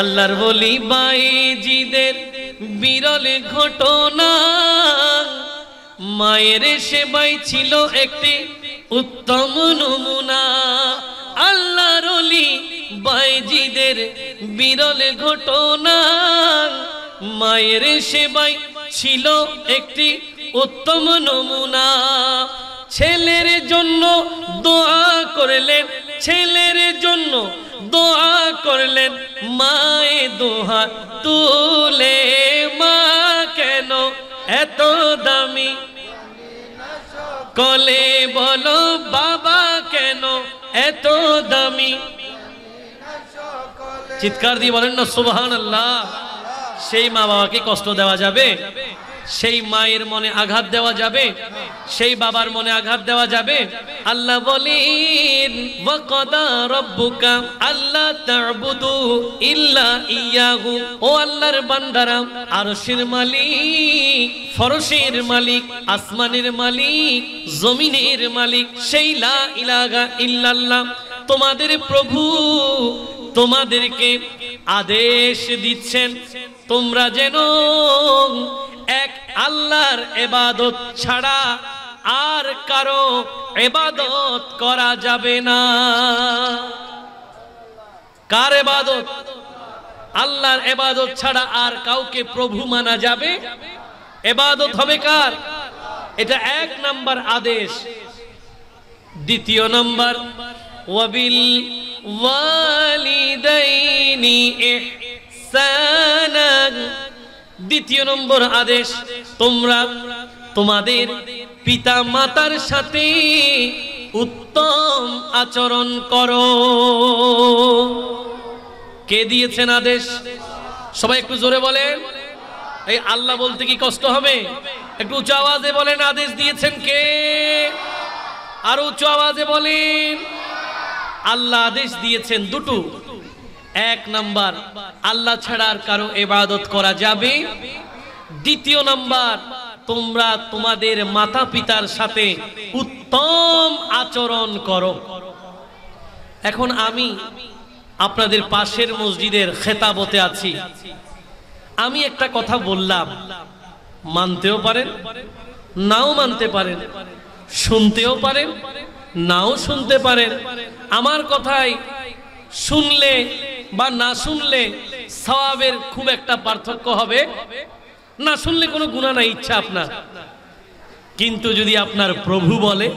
আল্লাহর বলি বাইজিদের বিরল ঘটনা, মায়ের সেবাই ছিল একটি উত্তম নমুনা। আল্লাহর ওলি বাইজিদের বিরল ঘটনা, মায়ের সেবাই ছিল একটি উত্তম নমুনা। ছেলের জন্য দোয়া করলেন, ছেলের জন্য দোয়া করলেন, মায়ে দোহা তুলে, মা কেন এত দামি কলে বলো, বাবা কেন এত দামি। চিৎকার দিয়ে বলেন না সুবহানাল্লাহ। সেই মা বাবাকে কষ্ট দেওয়া যাবে? সেই মায়ের মনে আঘাত দেওয়া যাবে? সেই বাবার মনে আঘাত দেওয়া যাবে? আল্লাহ বলেন ওয়াকাদা রাব্বুকা আল্লা তা'বুদু ইল্লা ইয়াহু। ও আল্লাহর বান্দারা, আরশের মালিক, ফরশের মালিক, আসমানের মালিক, জমিনের মালিক সেই লা ইলাহা ইল্লাল্লাহ তোমাদের প্রভু তোমাদেরকে আদেশ দিচ্ছেন, তোমরা যেন এক আল্লাহর ইবাদত ছাড়া আর কারো ইবাদত করা যাবে না। কার ইবাদত? আল্লাহর ইবাদত ছাড়া আর কাউকে প্রভু মানা যাবে? ইবাদত হবে কার? এটা এক নাম্বার আদেশ। দ্বিতীয় নাম্বার ওয়াবিল ওয়ালিদাইনি ইহসানান। দ্বিতীয় নম্বর আদেশ, তোমরা তোমাদের পিতা মাতার সাথে উত্তম আচরণ করো। কে দিয়েছেন আদেশ? সবাই একটু জোরে বলেন। এই আল্লাহ বলতে কি কষ্ট হবে? একটু উঁচু আওয়াজে বলেন, আদেশ দিয়েছেন কে? আর উঁচু আওয়াজে বলেন। আল্লাহ আদেশ দিয়েছেন দুটো। এক নাম্বার, আল্লাহ ছাড়া আর কারো ইবাদত করা যাবে। দ্বিতীয় নাম্বার, তোমরা তোমাদের মাতা পিতার সাথে উত্তম আচরণ করো। এখন আমি আপনাদের পাশের মসজিদের খেতাবতে আছি, আমি একটা কথা বললাম, মানতেও পারেন, নাও মানতে পারেন, শুনতেও পারেন, নাও শুনতে পারেন। আমার কথাই শুনলে বা না শুনলে সওয়াবের খুব একটা পার্থক্য হবে না, শুনলে কোনো গুনাহ নাই, ইচ্ছা আপনার। কিন্তু যদি আপনার প্রভু বলে,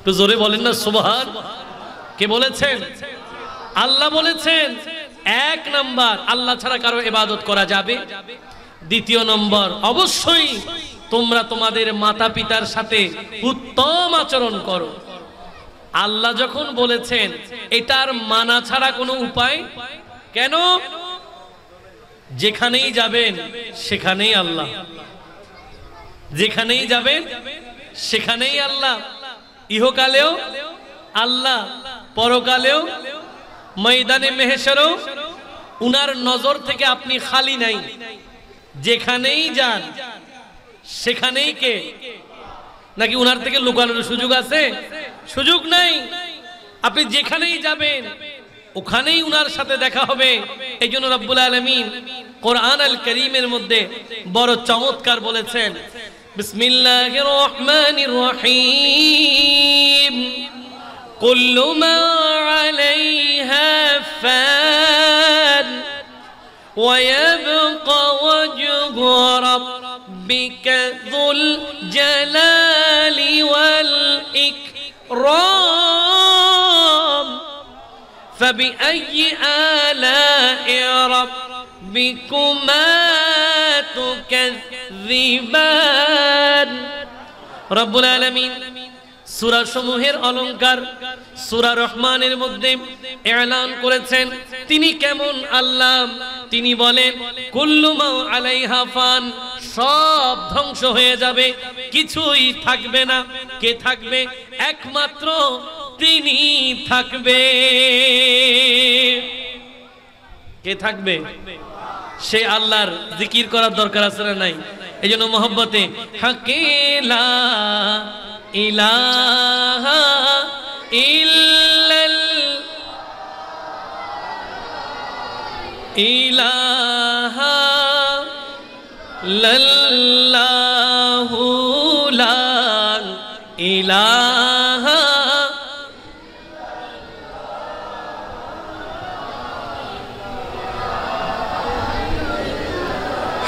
তো জোরে বলেন না সুবহান। কে বলেছেন? আল্লাহ বলেছেন। এক নাম্বার, আল্লাহ ছাড়া কারো ইবাদত করা যাবে। দ্বিতীয় নম্বর, অবশ্যই তোমরা তোমাদের মাতা পিতার সাথে উত্তম আচরণ করো। আল্লাহ যখন বলেছেন, এটার মানা ছাড়া কোনো উপায় কেন? যেখানেই যাবেন সেখানেই আল্লাহ, যেখানেই যাবেন সেখানেই আল্লাহ। ইহকালেও আল্লাহ, পরকালেও, ময়দানে মেহশরেও উনার নজর থেকে আপনি খালি নাই। যেখানেই যান সেখানেই কে? নাকি উনার থেকে লুকানোর সুযোগ আছে? সুযোগ নাই। আপনি যেখানেই যাবেন ওখানেই উনার সাথে দেখা হবে। এই জন্য রব্বুল আলামিন কোরআন আল কারীমের মধ্যে বড় চমৎকার বলেছেন, বিসমিল্লাহির রহমানির রহিম, কুল্লু মা আলাইহা ফান ওয়া ইয়াবকা ওয়াজহু রাব্বিকা যুল জালালি ওয়াল ইকরাম فبأي آلاء ربكما تكذبان। رب العالمين সূরা সমূহের অলংকার সূরা রহমানের মধ্যে এলান করেছেন তিনি কেমন আল্লাহ। তিনি বলেন কুল্লু মা আলাইহা ফান, সব ধ্বংস হয়ে যাবে, কিছুই থাকবে না। কে থাকবে? একমাত্র তিনি থাকবে। কে থাকবে? সে আল্লাহর জিকির করার দরকার আছে না নাই? এই জন্য মহব্বতে হাকিলা ইলাহা ইল্লাল ইলাহা ইল্লাল্লাহু লা ইলাহা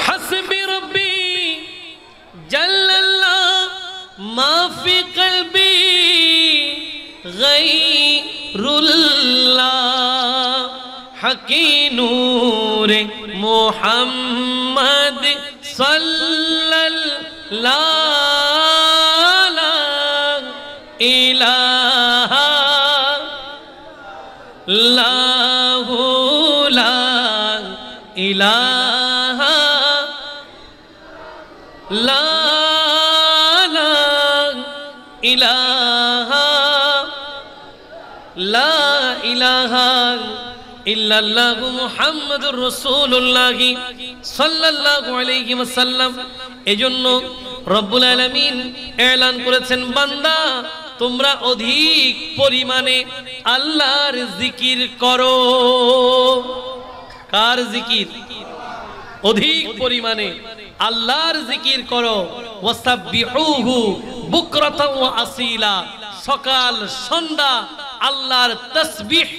হাসবি রব্বি জাল্লাল্লাহ মা ফি কলবি গায়রুল্লাহ হকি নূরে মুহাম্মদ সাল্লাল্লাহু ইলাহা ইল্লাল্লাহু লা ইলাহা লা ইলাহা লা ইলাহা ইল্লাল্লাহু মুহাম্মাদুর রাসূলুল্লাহ সাল্লাল্লাহু আলাইহি ওয়াসাল্লাম। এজন্য রব্বুল আলামিন এলান করেছেন, বান্দা তোমরা অধিক পরিমাণে আল্লাহর জিকির করো। কার জিকির? অধিক পরিমাণে আল্লাহর জিকির করো। ওয়াসাব্বিহুহু বুকরাতাও ওয়া আসিলা, সকাল সন্ধ্যা আল্লাহর তাসবিহ,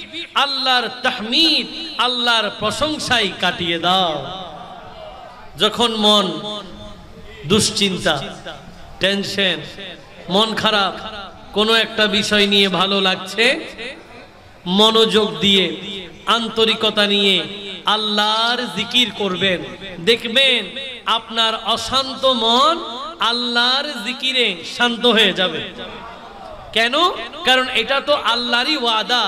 আল্লাহর তাহমিদ, আল্লাহর প্রশংসায় কাটিয়ে দাও। যখন মন দুশ্চিন্তা, টেনশন, মন খারাপ, কোনো একটা বিষয় নিয়ে ভালো লাগছে, মনোযোগ দিয়ে আন্তরিকতা নিয়ে আল্লাহর জিকির করবেন, দেখবেন আপনার অশান্ত মন আল্লাহর জিকিরে শান্ত হয়ে যাবে। কেন? কারণ এটা তো আল্লাহরই ওয়াদা,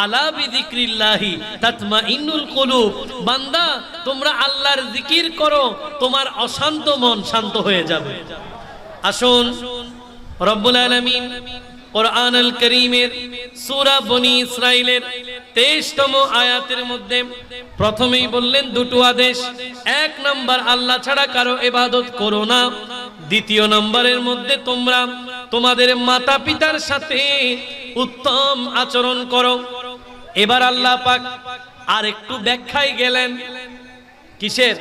আলা বিযিকরিল্লাহি তাতমাইন্নুল কুলুব। বান্দা তোমরা আল্লাহর জিকির করো, তোমার অশান্ত মন শান্ত হয়ে যাবে। আসুন রব্বুল আলামিন কুরআনুল কারীমের সূরা বনী ইসরাঈলের 23তম আয়াতের মধ্যে প্রথমেই বললেন দুটো আদেশ। এক নাম্বার, আল্লাহ ছাড়া কারো ইবাদত করো না। দ্বিতীয় নম্বরের মধ্যে তোমরা তোমাদের মাতা পিতার সাথে উত্তম আচরণ করো। এবার আল্লাহ পাক আরেকটু ব্যাখ্যায় গেলেন। কিসের?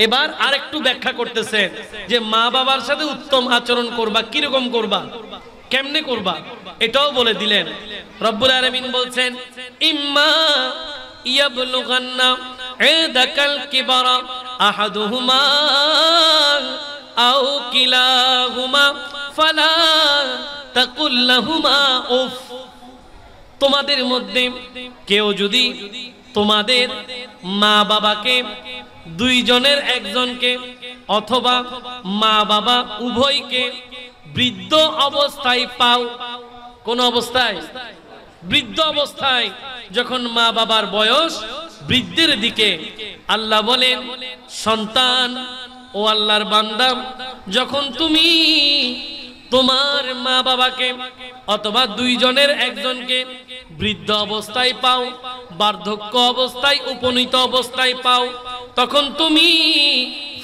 এবার আরেকটু ব্যাখ্যা করতেছেন যে মা বাবার সাথে উত্তম আচরণ করবা, কিরকম করবা, কেমনে করবা, এটাও বলে দিলেন। রব্বুল আলামিন বলছেন, ইম্মা ইয়াবলুগান্না ইদাকাল কিবারা আহাদুহুমা আও কিলাহুমা ফালা তাকুল লাহুমা উফ। তোমাদের মধ্যে কেউ যদি তোমাদের মা বাবাকে, দুইজনের একজনকে অথবা মা বাবা উভয়কে বৃদ্ধ অবস্থায় পাও। কোন অবস্থায়? বৃদ্ধ অবস্থায়, যখন মা বাবার বয়স বৃদ্ধের দিকে। আল্লাহ বলেন, সন্তান ও আল্লাহর বান্দা, যখন তুমি তোমার মা বাবাকে অথবা দুইজনের একজনকে বৃদ্ধ অবস্থায় পাও, বার্ধক্য অবস্থায়, উপনীত অবস্থায় পাও, তখন তুমি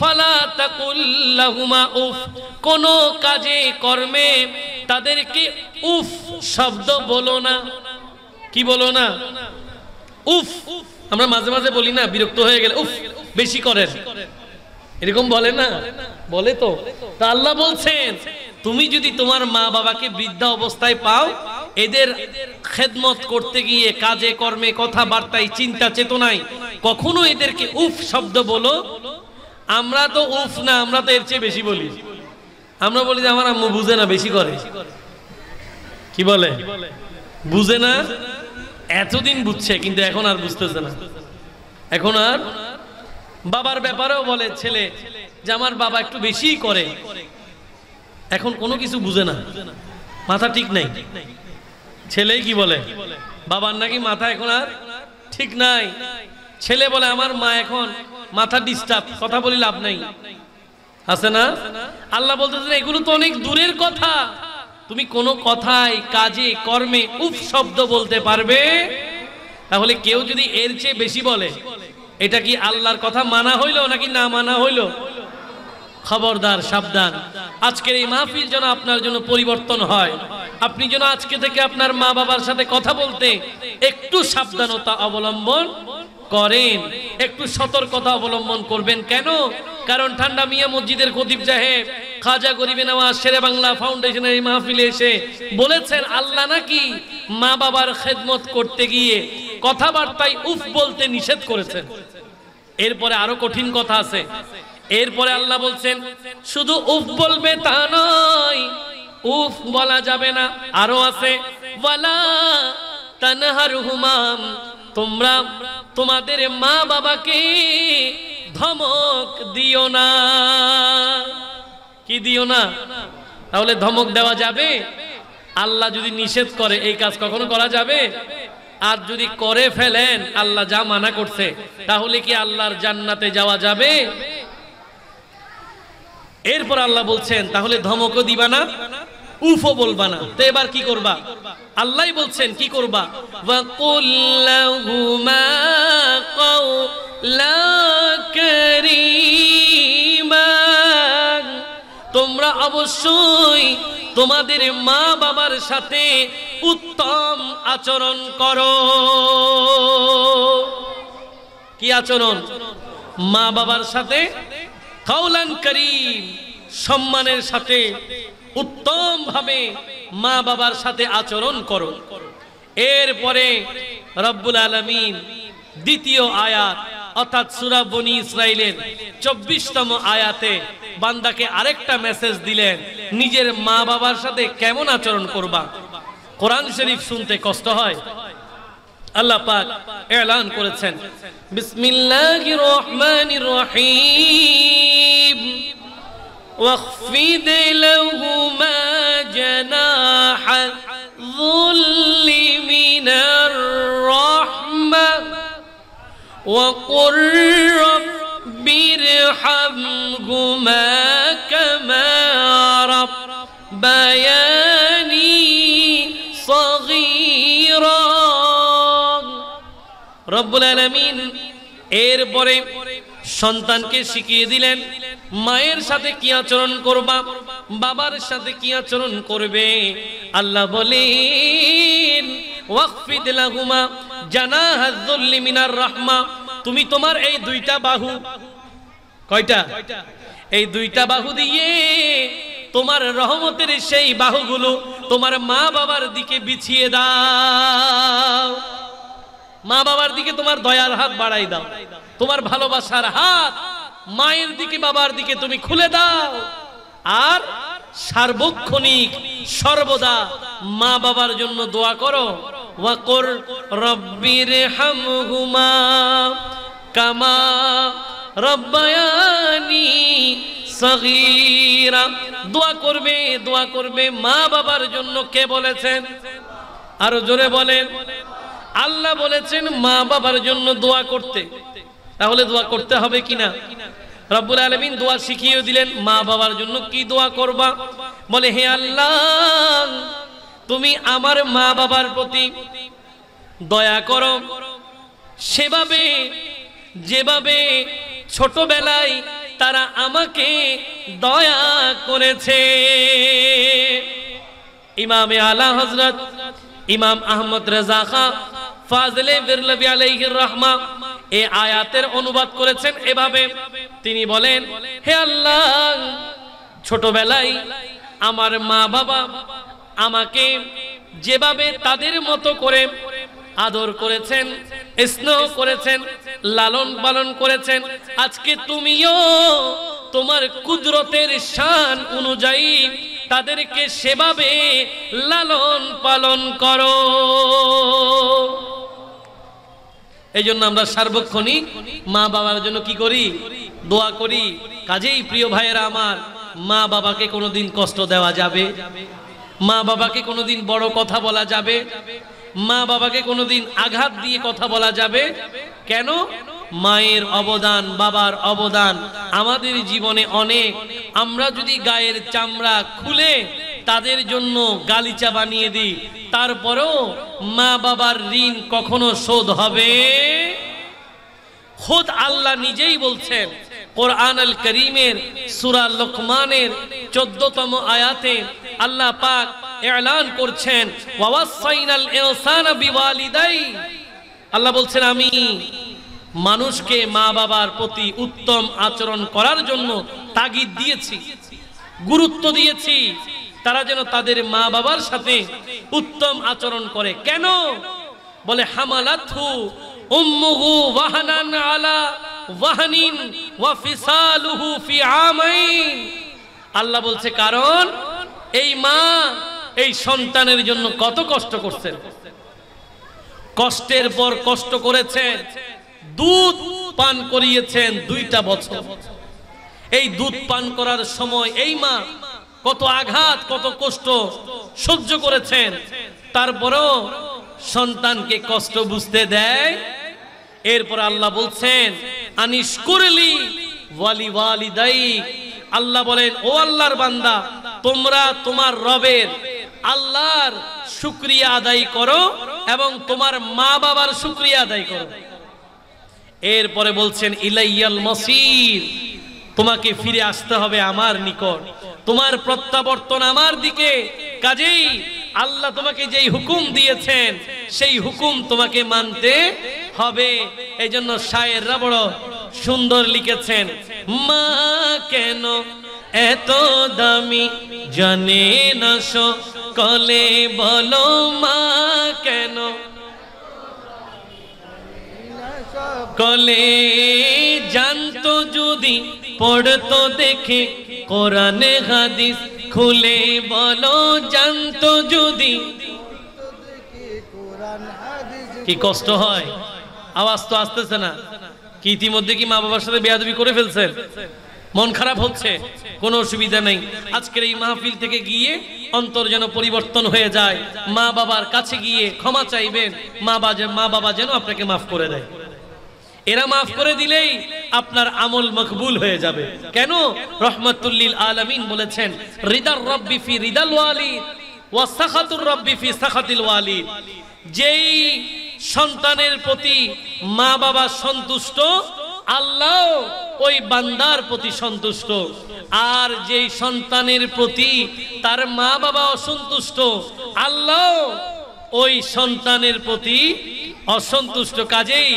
ফালা তাকুল লাহুমা উফ, কোন কাজে কর্মে তাদেরকে উফ শব্দ বলো না। কি বলো না? উফ। আমরা মাঝে মাঝে বলি না, বিরক্ত হয়ে গেলে উফ বেশি করেন, এরকম বলে না? বলে তো। তা আল্লাহ বলছেন, তুমি যদি তোমার মা বাবাকে বৃদ্ধা অবস্থায় পাও, এদের খেদমত করতে গিয়ে কাজে কর্মে কথাবার্তায় চিন্তা চেতনায় কখনো এদেরকে উফ শব্দ বলো। আমরা তো উফ না, আমরা তো এর চেয়ে বেশি বলি। আমরা বলি যে আমার আম্মু বুঝে না, বেশি করে। কি বলে? বুঝে না। এতদিন বুঝছে, কিন্তু এখন আর বুঝতেছে না। এখন আর বাবার ব্যাপারেও বলে ছেলে যে আমার বাবা একটু বেশি করে, এখন কোনো কিছু বুঝে না, মাথা ঠিক নাই। ছেলে কি বলে? বাবার নাকি মাথা এখন আর ঠিক নাই। ছেলে বলে আমার মা এখন মাথা ডিস্টার্ব, কথা বলি লাভ নাই। আছে না? আল্লাহ বলতেছেন এগুলো তো অনেক দূরের কথা। তুমি কোনো কথায়, কাজে, কর্মে উফ শব্দ বলতে পারবে? তাহলে কেউ যদি এর চেয়ে বেশি বলে, এটা কি আল্লাহর কথা মানা হইল নাকি না মানা হইল? খবরদার, সাবধান। আজকের এই মাহফিল যেন আপনার জন্য পরিবর্তন হয়। আপনি যেন আজকে থেকে আপনার মা বাবার সাথে কথা বলতে একটু সাবধানতা অবলম্বন করেন একটু সতর্কতা অবলম্বন করবেন। কেন? কারণ ঠান্ডা মিয়া মসজিদের খতিব সাহেব খাজা গরিবে নওয়াজ শেরে বাংলা ফাউন্ডেশনের এই মাহফিলে এসে বলেছেন আল্লাহ নাকি মা বাবার খেদমত করতে গিয়ে কথাবার্তায় উফ বলতে নিষেধ করেছেন। এরপরে আরো কঠিন কথা আছে। এরপরে আল্লাহ বলছেন শুধু উফ বলবে তা নয়, উফ বলা যাবে না, আরো আছে ওয়ালা তানহারহুমা, তোমরা তোমাদের মা বাবাকে ধমক দিও না। কি দিও না? তাহলে ধমক দেওয়া যাবে? আল্লাহ যদি নিষেধ করে এই কাজ কখনো করা যাবে? আর যদি করে ফেলেন আল্লাহ যা মানা করছে, তাহলে কি আল্লাহর জান্নাতে যাওয়া যাবে? এরপর আল্লাহ বলছেন তাহলে ধমকও দিবা না, উফও বলবা না। তো এবার কি করবা? আল্লাহই বলছেন কি করবা, ওয়াকুল লাহুমা কাওলা কারীমা, তোমরা অবশ্যই তোমাদের মা বাবার সাথে উত্তম আচরণ করো। কি আচরণ? মা বাবার সাথে কাওলান কারীম, সম্মানের সাথে উত্তম ভাবে মা বাবার সাথে আচরণ করো। এরপরে রব্বুল আলামিন দ্বিতীয় আয়াত অর্থাৎ সূরা বনী ইসরাইলের 24তম আয়াতে বান্দাকে আরেকটা মেসেজ দিলেন, নিজের মা বাবার সাথে কেমন আচরণ করবা। কোরআন শরীফ শুনতে কষ্ট হয়। আল্লাহ পাক এলান করেছেন বিসমিল্লাহির রহমানির রহিম واخفض لهما جناح الذل من الرحمة وقل رب ارحمهما كما ربياني صغيرا। রব্বুল আলামিন এরপরে সন্তানকে শিখিয়ে দিলেন মায়ের সাথে কি আচরণ করবা, বাবার সাথে কি আচরণ করবে। আল্লাহ বলেন ওয়াকফিদ লাহুমা জানাহাজ যুল্লি মিনার রাহমা, তুমি তোমার এই দুইটা বাহু, কয়টা? এই দুইটা বাহু দিয়ে তোমার রহমতের সেই বাহুগুলো তোমার মা বাবার দিকে বিছিয়ে দাও। মা বাবার দিকে তোমার দয়ার হাত বাড়াই দাও, তোমার ভালোবাসার হাত মায়ের দিকে বাবার দিকে তুমি খুলে দাও। আর সার্বক্ষণিক সর্বদা মা বাবার জন্য দোয়া করো, ওয়াকুর রব্বিরহামহুমা কামা রব্বায়ানি সগীরা। দোয়া করবে, দোয়া করবে মা বাবার জন্য। কে বলেছেন? আরো জোরে বলেন। আল্লাহ বলেছেন মা বাবার জন্য দোয়া করতে। তাহলে দোয়া করতে হবে কিনা? রব্বুল আলামিন দোয়া শিখিয়ে দিলেন মা বাবার জন্য কি দোয়া করবা। বলে হে আল্লাহ, তুমি আমার মা বাবার প্রতি দয়া করো, সেভাবে যেভাবে ছোটবেলায় তারা আমাকে দয়া করেছে। ইমামে আলা হযরত ইমাম আহমদ রেজা খাঁ ফাজলে বিরলভী আলাইহির রাহমা এই আয়াতের অনুবাদ করেছেন এভাবে। তিনি বলেন হে আল্লাহ, ছোটবেলায় আমার মা বাবা আমাকে যেভাবে তাদের মতো করে আদর করেছেন, স্নেহ করেছেন, লালন পালন করেছেন, আজকে তুমিও তোমার কুদরতের শান অনুযায়ী তাদেরকে সেভাবে লালন পালন করো। এই জন্য আমরা সার্বক্ষণিক মা বাবার জন্য কি করি? দোয়া করি। কাজেই প্রিয় ভাইয়েরা আমার, মা বাবাকে কোনোদিন কষ্ট দেওয়া যাবে? মা বাবাকে কোনোদিন বড় কথা বলা যাবে? মা বাবাকে কোনোদিন আঘাত দিয়ে কথা বলা যাবে? কেন? মায়ের অবদান, বাবার অবদান আমাদের জীবনে অনেক। আমরা যদি গায়ের চামড়া খুলে তাদের জন্য গালিচা বানিয়ে দিই, তারপরেও মা বাবার ঋণ কখনো শোধ হবে? খুদ আল্লাহ নিজেই বলছেন কোরআন আল করিমের সূরা লোকমানের 14তম আয়াতে আল্লাহ পাক এলান করছেন ওয়াসাইনাল ইনসানা বিওয়ালিদাই। আল্লাহ বলছেন আমি মানুষকে মা বাবার প্রতি উত্তম আচরণ করার জন্য তাগিদ দিয়েছি, গুরুত্ব দিয়েছি, তারা যেন তাদের মা বাবার সাথে উত্তম আচরণ করে। কেন? বলে হামালাতহু উম্মুহু ওয়াহানান আলা ওয়াহানিন ওয়া ফিসালুহু ফি আমাইন। আল্লাহ বলছে কারণ এই মা এই সন্তানের জন্য কত কষ্ট করছেন, কষ্টের পর কষ্ট করেছেন, দুধ পান করিয়েছেন 2টা বছর। এই দুধ পান করার সময় এই মা কত আঘাত কত কষ্ট সহ্য করেছেন, তারপরও সন্তানকে কষ্ট বুঝতে দেয়। এরপর আল্লাহ বলছেন আনিশকুরলি ওয়ালি ওয়ালিদাইক। আল্লাহ বলেন ও আল্লাহর বান্দা, তোমরা তোমার রবের আল্লাহর শুকরিয়া আদায় করো এবং তোমার মা বাবার শুকরিয়া আদায় করো। এরপরে বলছেন ইলাইয়াল মাসির, তোমাকে ফিরে আসতে হবে আমার নিকট, তোমার প্রত্যাবর্তন আমার দিকে। কাজেই আল্লাহ তোমাকে যেই হুকুম দিয়েছেন সেই হুকুম তোমাকে মানতে হবে। এই জন্য শায়েররা বড় সুন্দর লিখেছেন, মা কেন এত দামি জানে না সকলে, বলো মা কেন কলে, জানতো যদি পড়তো দেখে কোরআনে হাদিস খুলে, বলো জানতো যদি। কি কষ্ট হয়, আওয়াজ তো আসতেছে না কি? ইতিমধ্যে কি মা বাবার সাথে বেয়াদবি করে ফেলছেন? মন খারাপ হচ্ছে? কোনো অসুবিধা নেই, আজকের এই মাহফিল থেকে গিয়ে অন্তর যেন পরিবর্তন হয়ে যায়। মা বাবার কাছে গিয়ে ক্ষমা চাইবেন, মা বাবা যেন আপনাকে মাফ করে দেয়। এরা মাফ করে দিলেই আপনার আমল মকবুল হয়ে যাবে। কেন? রহমাতুল লিল আলামিন বলেছেন রিদার রব্বি ফি রিদাল ওয়ালিদ ওয়া সাখাতুর রব্বি ফি সাখাতিল ওয়ালিদ। যেই সন্তানের প্রতি মা বাবা সন্তুষ্ট, আল্লাহ ওই বান্দার প্রতি সন্তুষ্ট। আর যেই সন্তানের প্রতি তার মা বাবা অসন্তুষ্ট, আল্লাহ ওই সন্তানের প্রতি অসন্তুষ্ট। কাজেই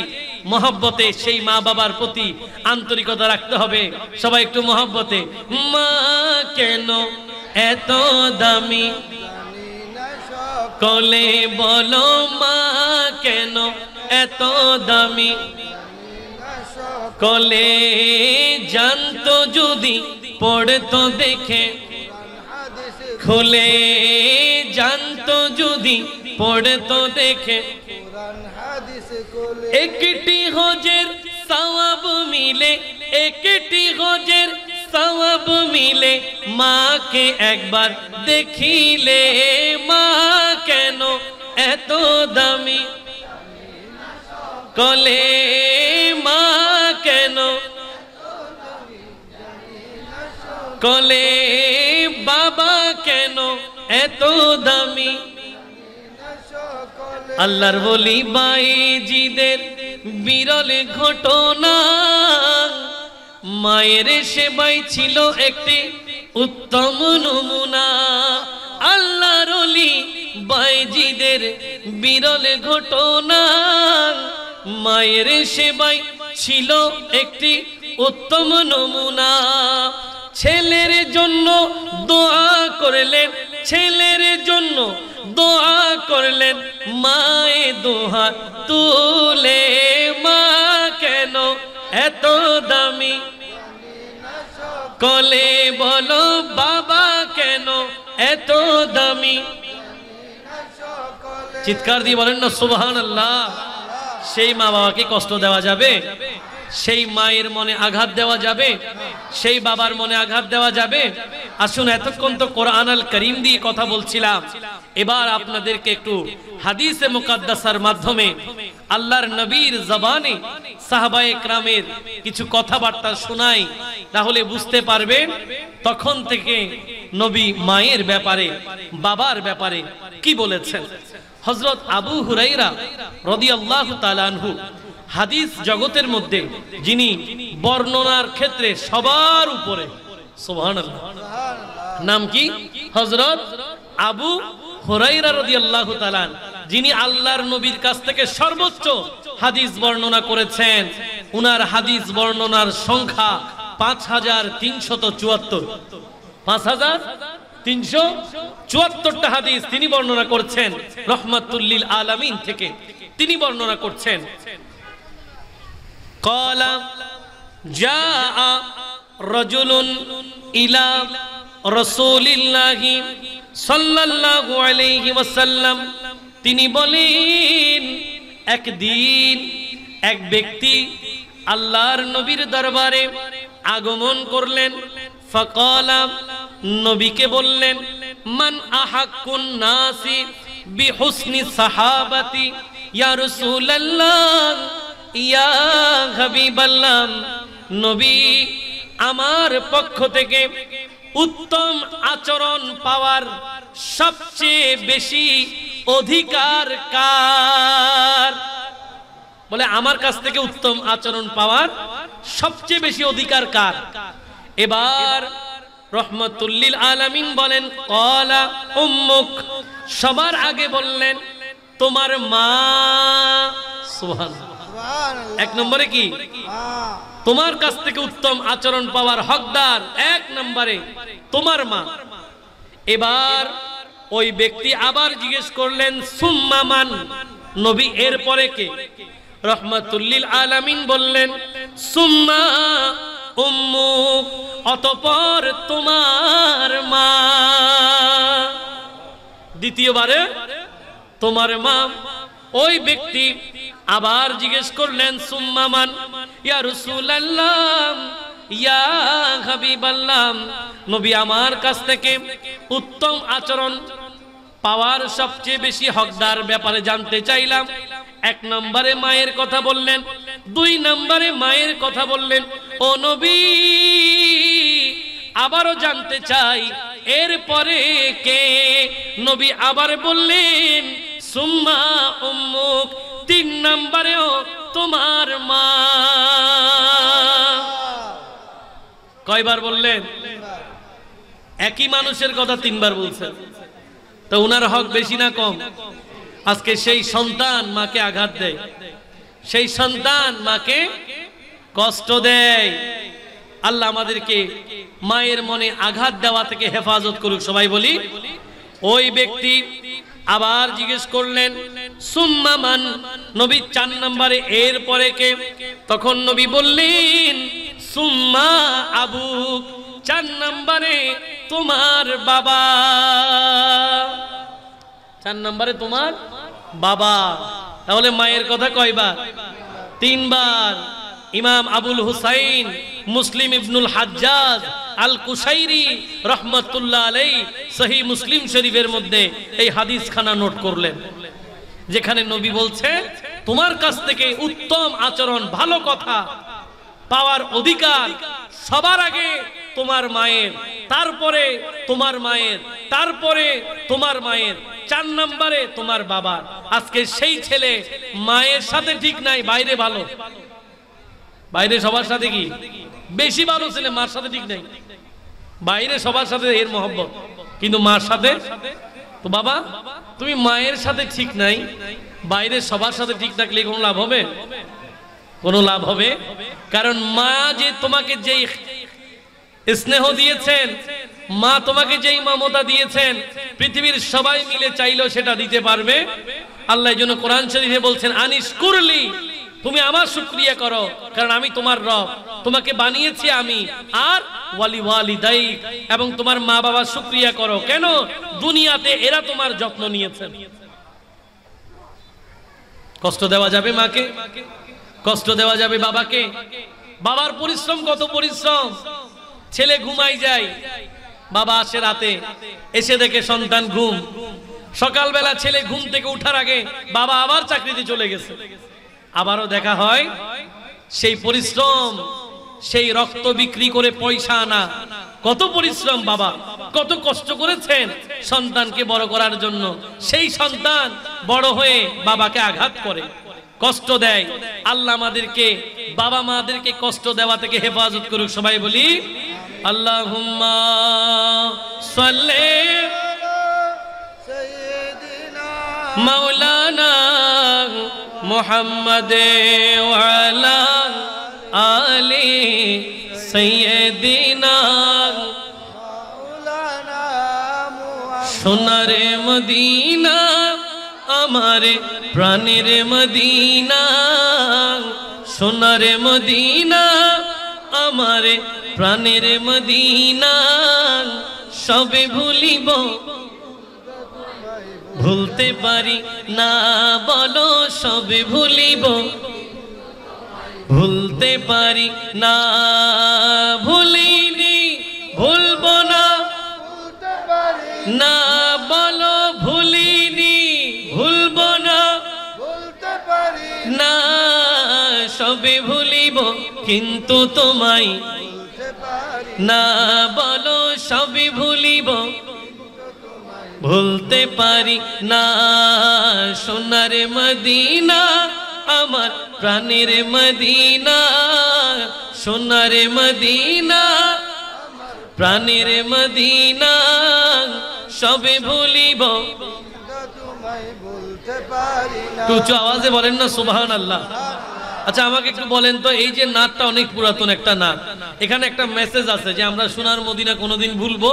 মহব্বতে সেই মা বাবার প্রতি আন্তরিকতা রাখতে হবে। সবাই একটু মহব্বতে, মা কেন এত দামি কলে, বলো মা কেন এত দামি কলে, জানতো যদি পড়তো দেখে খুলে, জানতো যদি পড়তো দেখে। একটি হজের সওয়াব মিলে, একটি হজের সওয়াব মিলে, মাকে একবার দেখিলে, মা কেন এত দামি কলে, মা কেন কলে, বাবা কেন এত দামি। আল্লাহর ওলি বাইজিদের বিরল ঘটনা, মায়ের সেবাই ছিল একটি উত্তম নমুনা। আল্লাহর ওলি বাইজিদের বিরল ঘটনা, মায়ের সেবাই ছিল একটি উত্তম নমুনা। ছেলের জন্য দোয়া করলেন, ছেলের জন্য দোয়া করলেন, মায়ে দোয়া তুলে, মা কেন এত দামি কলে, বলো বাবা কেন এত দামি। চিৎকার দিয়ে বলেন না সুবহানাল্লাহ। সেই মা বাবাকে কষ্ট দেওয়া যাবে? সেই মায়ের মনে আঘাত দেওয়া যাবে? সেই বাবার মনে আঘাত দেওয়া যাবে? আসুন, এতক্ষণ তো কোরআন আল করিম দিয়ে কথা বলছিলাম, এবার আপনাদেরকে একটু হাদিসে মুকাদ্দাসার মাধ্যমে আল্লাহর নবীর জবানে সাহাবায়ে কেরামের কিছু কথাবার্তা শোনাই, তাহলে বুঝতে পারবেন তখন থেকে নবী মায়ের ব্যাপারে বাবার ব্যাপারে কি বলেছেন। হযরত আবু হুরায়রা রাদিয়াল্লাহু তাআলা আনহু, হাদিস জগতের মধ্যে যিনি বর্ণনার ক্ষেত্রে সবার উপরে, সুবহানাল্লাহ, নাম কি? হযরত আবু হুরায়রা রাদিয়াল্লাহু তাআলা, যিনি আল্লাহর নবীর কাছ থেকে সর্বোচ্চ হাদিস বর্ণনা করেছেন। উনার হাদিস বর্ণনার সংখ্যা 5374। 5374টা হাদিস তিনি বর্ণনা করছেন রহমাতুল লিল আলামিন থেকে। তিনি বর্ণনা করছেন, ক্বালা জাআ রাজুলুন ইলা রাসূলিল্লাহি সাল্লাল্লাহু আলাইহি ওয়াসাল্লাম, তিনি বলেন একদিন এক ব্যক্তি আল্লাহর নবীর দরবারে আগমন করলেন। ফাকালা, নবীকে বললেন, মান আহাক্কুন নাসি বিহুসনি সাহাবাতি ইয়া রাসূলুল্লাহ ইয়া হাবিবাল্লাহ, নবী আমার পক্ষ থেকে উত্তম আচরণ পাওয়ার সবচেয়ে বেশি অধিকার কার? বলে আমার কাছ থেকে উত্তম আচরণ পাওয়ার সবচেয়ে বেশি অধিকার কার? এবার রহমাতুল লিল আলামিন বলেন, ক্বালা উম্মুক, সবার আগে বললেন তোমার মা। সুবহানাল্লাহ। এক নম্বরে কি? তোমার কাছ থেকে উত্তম আচরণ পাওয়ার হকদার এক নম্বরে তোমার মা। এবার ওই ব্যক্তি আবার জিজ্ঞেস করলেন, সুম্মা মান, নবী এরপরে কে? রহমাতুল লিল আলামিন বললেন, সুম্মা উম্মুক, অতঃপর তোমার মা। দ্বিতীয়বারে তোমার মা। ওই ব্যক্তি আবার জিজ্ঞেস করলেন, সুম্মা মান, ইয়া রাসূলুল্লাহ ইয়া হাবিবাল্লাহ, নবী আমার কাছ থেকে উত্তম আচরণ পাওয়ার সবচেয়ে বেশি হকদার ব্যাপারে জানতে চাইলাম। এক নম্বরে মায়ের কথা বললেন, দুই নম্বরে মায়ের কথা বললেন। ও নবী আবারও জানতে চাই এরপরে কে? নবী আবার বললেন, সুম্মা উম্মুক, তিন নম্বরেও তোমার মা। কয়বার বললেন? একই মানুষের কথা তিনবার বলছেন। তো উনার হক বেশি না কম? আজকে সেই সন্তান মাকে আঘাত দেয়, সেই সন্তান মাকে কষ্ট দেয়। আল্লাহ আমাদেরকে মায়ের মনে আঘাত দেওয়া থেকে হেফাজত করুক। সবাই বলি। ওই ব্যক্তি আবার জিজ্ঞেস করলেন, সুম্মা মান, নবী চার নম্বরে এরপরে কে? তখন নবী বললেন, সুম্মা আবুক, চার নম্বরে তোমার বাবা। চার নম্বরে তোমার বাবা। তাহলে মায়ের কথা কয়বার? তিনবার। ইমাম আবুল হুসাইন মুসলিম ইবনুল হাজ্জাজ আল কুশাইরি রহমাতুল্লাহ আলাইহি সহিহ মুসলিম শরীফের মধ্যে এই হাদিস খানা নোট করলেন, যেখানে নবী বলছে তোমার কাছ থেকে উত্তম আচরণ, ভালো কথা পাওয়ার অধিকার সবার আগে তোমার মায়ের, তারপরে তোমার মায়ের, তারপরে তোমার মায়ের, চার নম্বরে তোমার বাবার। আজকে সেই ছেলে মায়ের সাথে ঠিক নাই, বাইরে ভালো, বাইরে সবার সাথে কি বেশি ভালো ছেলে, মার সাথে ঠিক নাই। বাইরে সবার সাথে এর মহব্বত, কিন্তু মার সাথে তো বাবা তুমি মায়ের সাথে ঠিক নাই, বাইরে সবার সাথে ঠিক থাকলে কোনো লাভ হবে? কোনো লাভ হবে? কারণ মা যে তোমাকে যেই স্নেহ দিয়েছেন, মা তোমাকে যেই মমতা দিয়েছেন, পৃথিবীর সবাই মিলে চাইলেও সেটা দিতে পারবে? আল্লাহ এই জন্য কোরআন শরীফে বলছেন, আনিস কুরলি, তুমি আমার শুকরিয়া করো, কারণ আমি তোমার রব, তোমাকে বানিয়েছি আমি, আর ওয়ালি ওয়ালিদাই, এবং তোমার মা বাবার শুকরিয়া করো। কেন? দুনিয়াতে এরা তোমার যত্ন নিয়েছেন। কষ্ট দেওয়া যাবে মাকে? কষ্ট দেওয়া যাবে বাবাকে? বাবার পরিশ্রম কত পরিশ্রম! ছেলে ঘুমাই যায়, বাবা আসে রাতে, এসে দেখে সন্তান ঘুম। সকালবেলা ছেলে ঘুম থেকে উঠার আগে বাবা আবার চাকরিতে চলে গেছে, আবারও দেখা হয়। সেই পরিশ্রম, সেই রক্ত বিক্রি করে পয়সা আনা, কত পরিশ্রম! বাবা কত কষ্ট করেছেন সন্তানকে বড় করার জন্য। সেই সন্তান বড় হয়ে বাবাকে আঘাত করে, কষ্ট দেয়। আল্লাহ আমাদেরকে, বাবা মাদেরকে কষ্ট দেওয়া থেকে হেফাজত করুক। সবাই বলি আল্লাহুম্মা সাল্লি সাইয়্যিদিনা মাওলানা মুহাম্মাদে ওয়া আলা সৈয়দিনা সোনারে মদিনা আমারে প্রাণের মদিনা সোনারে মদিনা আমারে প্রাণের মদিনা সবে ভুলিব ভুলতে পারি না বলো সবে ভুলিব ভুলতে পারি না ভুলিনি ভুলবো না না বলো ভুলিনি ভুলবো না না সবে ভুলিব কিন্তু তোমায় না বলো সবে ভুলিব ভুলতে পারি না সোনার মদিনা আমার প্রাণের মদিনা সোনার মদিনা প্রাণের মদিনা সবে ভুলিব উচ্চ আওয়াজে বলেন না সুবহানাল্লাহ। আচ্ছা আমাকে একটু বলেন তো, এই যে নাটটা অনেক পুরাতন একটা নাট, এখানে একটা মেসেজ আছে যে আমরা সোনার মদিনা কোনোদিন ভুলবো।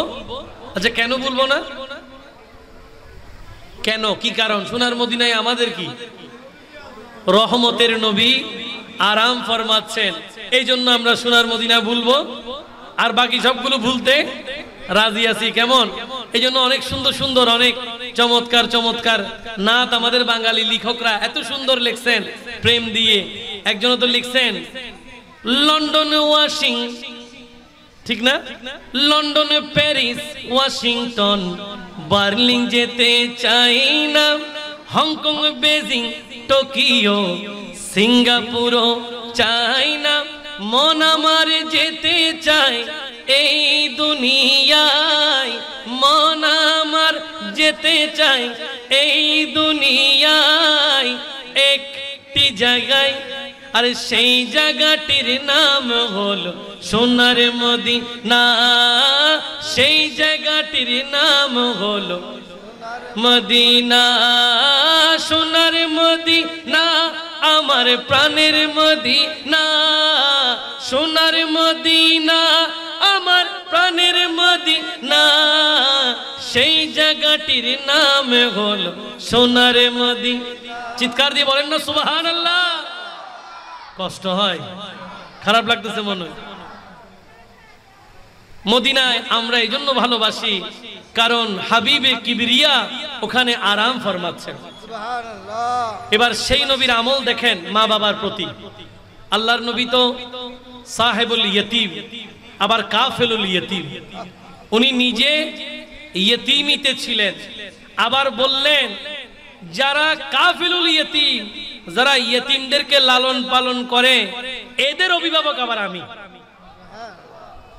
আচ্ছা কেন ভুলবো না? কেন, কি কারণ? সোনার মদিনায় আমাদের কি রহমতের নবী আরাম ফরমাচ্ছেন, এই জন্য আমরা সোনার মদিনা ভুলবো আর বাকি সবগুলো ভুলতে রাজি আছি। কেমন? এই জন্য অনেক সুন্দর সুন্দর অনেক চমৎকার চমৎকার নাত আমাদের বাঙালি লেখকরা এত সুন্দর লিখছেন প্রেম দিয়ে। একজন তো লিখছেন লন্ডন ওয়াশিং, ঠিক না? লন্ডন প্যারিস ওয়াশিংটন বার্লিন যেতে চাই না, হংকং বেজিং টোকিও সিঙ্গাপুরও চাই না, মন আমার যেতে চাই এই দুনিয়ায়, মন আমার যেতে চাই এই দুনিয়ায় একটি জায়গায়, আর সেই জায়গাটির নাম হলো সোনার মদিনা, সেই জায়গাটির নাম হলো মদিনা, সোনার মদিনা আমার প্রাণের মদিনা, সোনার মদিনা আমার প্রাণের মদিনা, সেই জায়গাটির নাম হলো সোনার মদিনা। চিৎকার দিয়ে বলেন না সুবহানাল্লাহ। কষ্ট হয়, খারাপ লাগতেছে মনে হয়। মদিনায় আমরা এই জন্য ভালোবাসি কারণ হাবিবে কিবরিয়া ওখানে আরাম ফরমাচ্ছেন। এবার সেই নবীর আমল দেখেন মা বাবার প্রতি। আল্লাহর নবী তো সাহেবুল ইয়তিম, আবার কাফেলুল ইয়তিম, উনি নিজে ইয়তিমিতে ছিলেন। আবার বললেন যারা কাফেলুল ইয়তিম, যারা ইয়তিমদেরকে লালন পালন করে এদের অভিভাবক আবার আমি।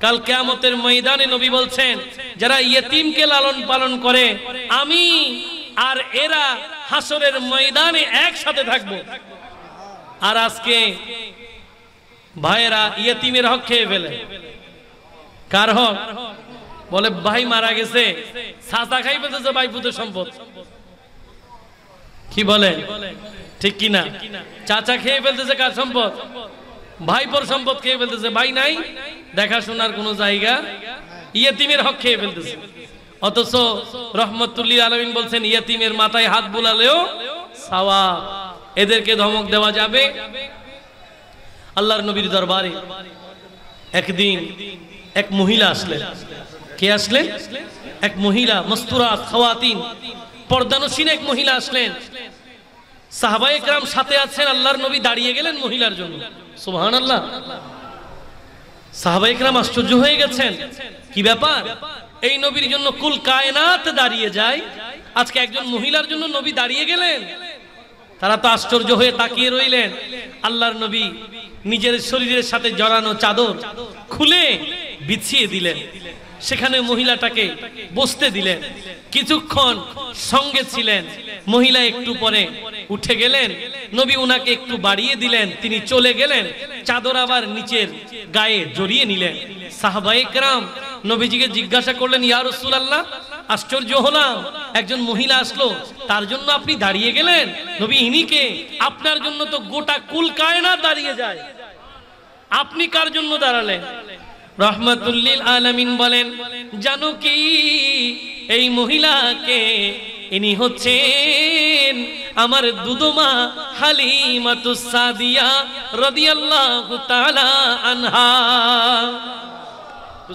কাল কিয়ামতের ময়দানে নবী বলছেন যারা ইয়তিমকে লালন পালন করে আমি আর এরা হাসরের ময়দানে একসাথে থাকবো। আর আজকে ভাইয়েরা ইয়তিমের হক খেয়ে ফেলে। কার হক? বলে ভাই মারা গেছে, চাচা খাই ফেলতেছে ভাই পুতের সম্পদ। কি বলে ঠিক কিনা? চাচা খেয়ে ফেলতেছে কার সম্পদ? ভাইপোর সম্পদ খেয়ে ফেলতেছে। ভাই নাই, দেখাশোনার কোনো জায়গা, ইয়তিমের হক খেয়ে ফেলতেছে। অথচ রহমতুল্লাহ আলামিন বলছেন ইয়তিমের মাথায় হাত বুলালেও সওয়াব। এদেরকে ধমক দেওয়া যাবে? আল্লাহর নবীর দরবারে একদিন এক মহিলা আসলেন। কে আসলেন? এক মহিলা, মস্তুরাত খাওয়াতিন, পর্দানসীন এক মহিলা আসলেন। সাহাবায়ে কেরাম সাথে আছেন, আল্লাহর নবী দাঁড়িয়ে গেলেন মহিলার জন্য। সুবহানাল্লাহ। সাহাবায়ে কেরাম আশ্চর্য হয়ে গেছেন, কি ব্যাপার? এই নবীর জন্য কুল কায়নাত দাঁড়িয়ে যায়, আজকে একজন মহিলার জন্য নবী দাঁড়িয়ে গেলেন। তারা তো আশ্চর্য হয়ে তাকিয়ে রইলেন। আল্লাহর নবী নিজের শরীরের সাথে জড়ানো চাদর খুলে বিছিয়ে দিলেন, সেখানে মহিলাটাকে বসতে দিলেন। কিছুক্ষণ সঙ্গে ছিলেন। মহিলা একটু পরে উঠে গেলেন, নবী উনাকে একটু বাড়িয়ে দিলেন, তিনি চলে গেলেন। চাদর আবার নিচের গায়ে জড়িয়ে নিলেন। সাহাবায়ে কেরাম নবীজিকে জিজ্ঞাসা করলেন, ইয়া রাসূলুল্লাহ, আশ্চর্য হলাম, একজন মহিলা আসলো, তার জন্য আপনি দাঁড়িয়ে গেলেন। নবী, ইনি কে? আপনার জন্য তো গোটা কুল কায়নাত দাঁড়িয়ে যায়, আপনি কার জন্য দাঁড়ালেন? রাহমাতুল লিল আলামিন বলেন, জানো কি এই মহিলাকে? ইনি হচ্ছেন আমার দুদমা হালিমাতুস সাদিয়া রাদিয়াল্লাহু তাআলা আনহা।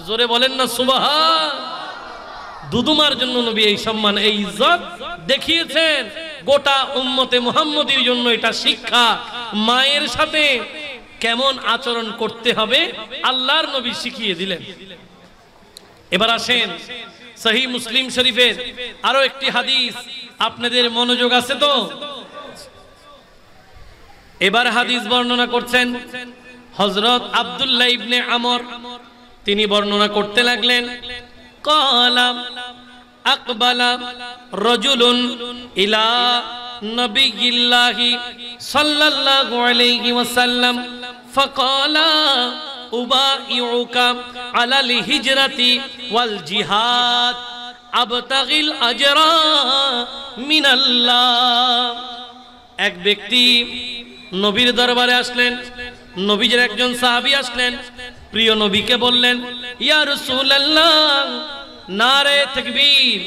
জোরে বলেন না সুবহান। দুদুমার জন্য নবী এই সম্মান, এই ইজ্জত দেখিয়েছেন। গোটা উম্মতে মুহাম্মদীর জন্য এটা শিক্ষা, মায়ের সাথে কেমন আচরণ করতে হবে আল্লাহর নবী শিখিয়ে দিলেন। এবার আসেন সহিহ মুসলিম শরীফের আরো একটি হাদিস, আপনাদের মনোযোগ আছে তো? এবার হাদিস বর্ণনা করছেন হযরত আব্দুল্লাহ ইবনে আমর। তিনি বর্ণনা করতে লাগলেন, ক্বালা আকবালা রাজুলুন ইলা নবিয়্যিল্লাহি সাল্লাল্লাহু আলাইহি ওয়াসাল্লাম ফাকালা উবাইউকা আলাল হিজরাতি ওয়াল জিহাদ আবতাগিল আজরা মিনাল্লাহ। এক ব্যক্তি নবীর দরবারে আসলেন। নবীর একজন সাহাবী আসলেন, প্রিয় নবীকে বললেন, ইয়া রাসূলুল্লাহ, নারে তাকবীর,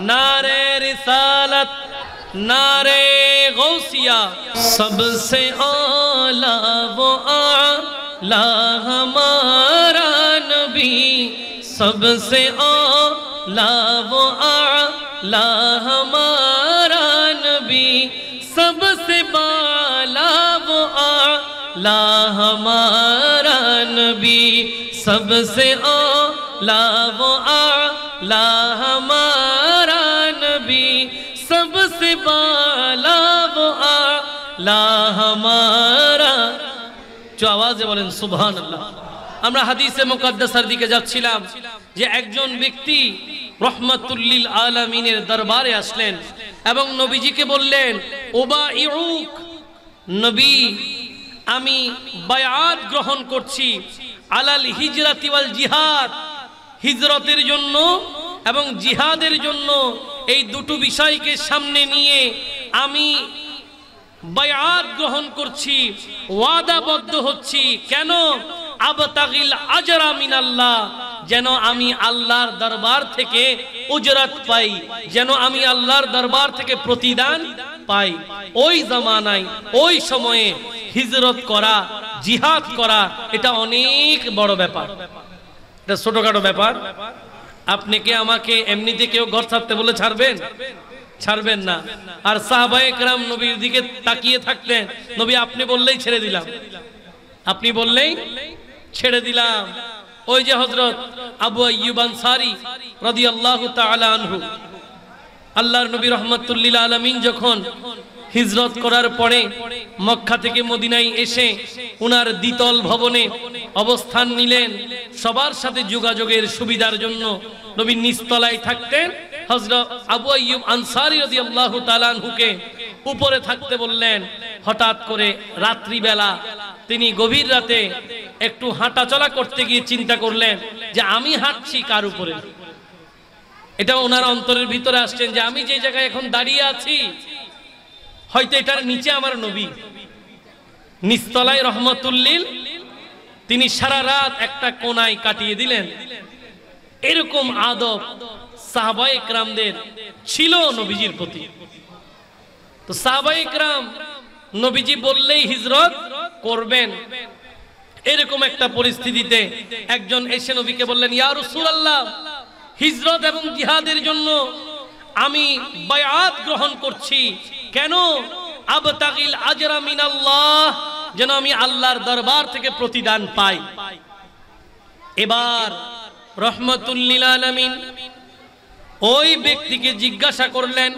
নারে রিসালাত, नारे गौसिया, सबसे आला वो आला हमारा नबी, सबसे आला वो आला हमारा नबी, सबसे बाला वो आला हमारा नबी, सबसे आला वो आला हमारा नबी, सबसे बाला वो आला हमारा। जो आवाज़े बोलें सुभान अल्लाह। আমরা হাদিসে মুকাদ্দাসার দিকে যাচ্ছিলাম যে একজন ব্যক্তি রহমাতুল লিল আলামিনের দরবারে আসলেন এবং নবীজিকে বললেন, উবাইউক, নবী আমি বায়াত গ্রহণ করছি আলাল হিজরাতি ওয়াল জিহাদ, হিজরতের জন্য এবং জিহাদের জন্য, এই দুটো বিষয়কে সামনে নিয়ে আমি বায়াত গ্রহণ করছি, ওয়াদাবদ্ধ হচ্ছি। কেন? আবতাগিল আজরা মিনাল্লাহ, যেন আমি আল্লাহর দরবার থেকে উজরত পাই, যেন আমি আল্লাহর দরবার থেকে প্রতিদান পাই। ওই জামানায় ওই সময়ে হিজরত করা, জিহাদ করা, এটা অনেক বড় ব্যাপার, এটা ছোটখাটো ব্যাপার। আপনি কি আমাকে এমনিতে কেউ ঘর ছাড়তে বলে ছাড়বেন? ছাড়বেন না। আর সাহাবায়ে কেরাম নবীর দিকে তাকিয়ে থাকতেন, নবী আপনি বললেই ছেড়ে দিলাম, আপনি বললেই ছেড়ে দিলাম। ওই যে হযরত আবু আইয়ুব আনসারী রাদিয়াল্লাহু তাআলা আনহু, আল্লাহর নবী রাহমাতুল লিল আলামিন যখন হিজরত করার পরে মক্কা থেকে মদিনায় এসে উনার দ্বিতল ভবনে অবস্থান নিলেন, সবার সাথে যোগাযোগের সুবিধার জন্য নবী নিচতলায় থাকতেন। হযরত আবু আইয়ুব আনসারী রাদিয়াল্লাহু তাআলা আনহুকে উপরে থাকতে বললেন। হঠাৎ করে রাত্রিবেলা তিনি গভীর রাতে একটু হাঁটাচলা করতে গিয়ে চিন্তা করলেন যে আমি হাঁটছি কার উপরে। এটা ওনার অন্তরের ভিতরে আসছেন যে আমি যে জায়গায় এখন দাঁড়িয়ে আছি হয়তো এটার নিচে আমার নবী। নিচতলায় রহমাতুল লিল, তিনি সারা রাত একটা কোনায় কাটিয়ে দিলেন। এরকম আদব সাহাবায়ে কেরামদের ছিল নবীজির প্রতি। তো সাহাবায়ে কেরাম নবীজি বললেই হিজরত করবেন, এরকম একটা পরিস্থিতিতে একজন এসে নবীকে বললেন, ইয়া রাসূলুল্লাহ, হিজরত এবং জিহাদের জন্য আমি বায়াত গ্রহণ করছি। কেন? আবতাগিল আজরা মিনাল্লাহ, যেন আমি আল্লাহর দরবার থেকে প্রতিদান পাই। এবার রহমাতুল লিল আলামিন ওই ব্যক্তিকে জিজ্ঞাসা করলেন,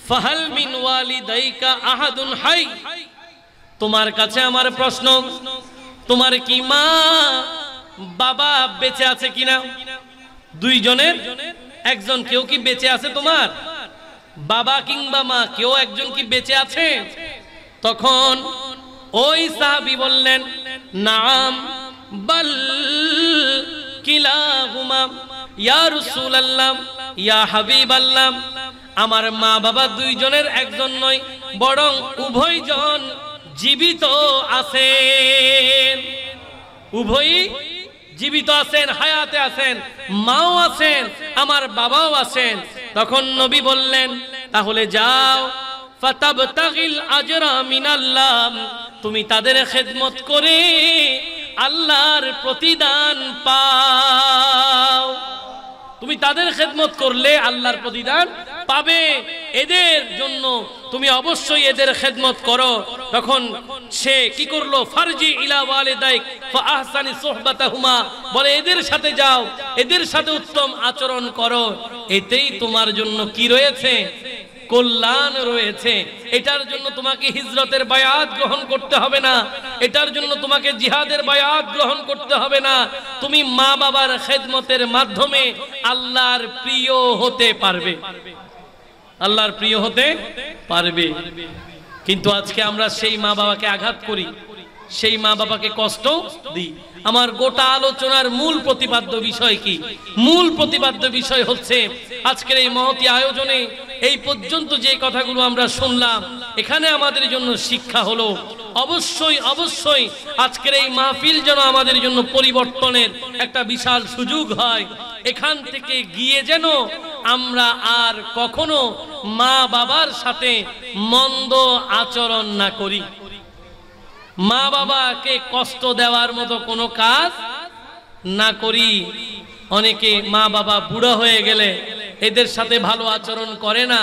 ফাহাল মিন ওয়ালিদাইকা আহাদুন হাই, তোমার কাছে আমার প্রশ্ন, তোমার কি মা বাবা বেঁচে আছে কিনা? দুইজনের একজন কেউ কি বেঁচে আছে? তোমার বাবা কিংবা মা কেউ একজন কি বেঁচে আছে? তখন ওই সাহাবী বললেন, নাম বাল কিলাহুমা ইয়া রাসূলুল্লাহ ইয়া হাবিবাল্লাহ, আমার মা বাবা দুইজনের একজন নয়, বরং উভয়জন জীবিত আছেন, উভয়ই জীবিত আছেন, হায়াতে আছেন, মাও আছেন, আমার বাবাও আছেন। তখন নবী বললেন, তাহলে যাও, ফাতাবতাগিল আজরা মিনাল্লাহ, তুমি তাদের খেদমত করে আল্লাহর প্রতিদান পাও। তুমি তাদের খেদমত করলে আল্লাহর প্রতিদান পাবে, এদের জন্য তুমি অবশ্যই এদের খেদমত করো। তখন সে কি করলো? ফারজি ইলা ওয়ালিদাইক ফাআহসানি সুহবাতাহুমা, বলে এদের সাথে যাও, এদের সাথে উত্তম আচরণ করো, এতেই তোমার জন্য কি রয়েছে? কল্যাণ রয়েছে। এটার জন্য তোমাকে হিজরতের বায়াত গ্রহণ করতে হবে না, এটার জন্য তোমাকে জিহাদের বায়াত গ্রহণ করতে হবে না। তুমি মা বাবার খেদমতের মাধ্যমে আল্লাহর প্রিয় হতে পারবে, আল্লাহর প্রিয় হতে পারবে। কিন্তু আজকে আমরা সেই মা বাবাকে আঘাত করি, সেই মা বাবাকে কষ্ট দিই। আমার গোটা আলোচনার মূল প্রতিপাদ্য বিষয় কি? মূল প্রতিপাদ্য বিষয় হচ্ছে আজকের এই মহতী আয়োজনে এই পর্যন্ত যে কথাগুলো আমরা শুনলাম, এখানে আমাদের জন্য শিক্ষা হলো অবশ্যই অবশ্যই আজকের এই মাহফিল যেন আমাদের জন্য পরিবর্তনের একটা বিশাল সুযোগ হয়। এখান থেকে গিয়ে যেন আমরা আর কখনো মা বাবার সাথে মন্দ আচরণ না করি, মা বাবাকে কষ্ট দেওয়ার মতো কোনো কাজ না করি। অনেকে মা বাবা বুড়ো হয়ে গেলে এদের সাথে ভালো আচরণ করে না,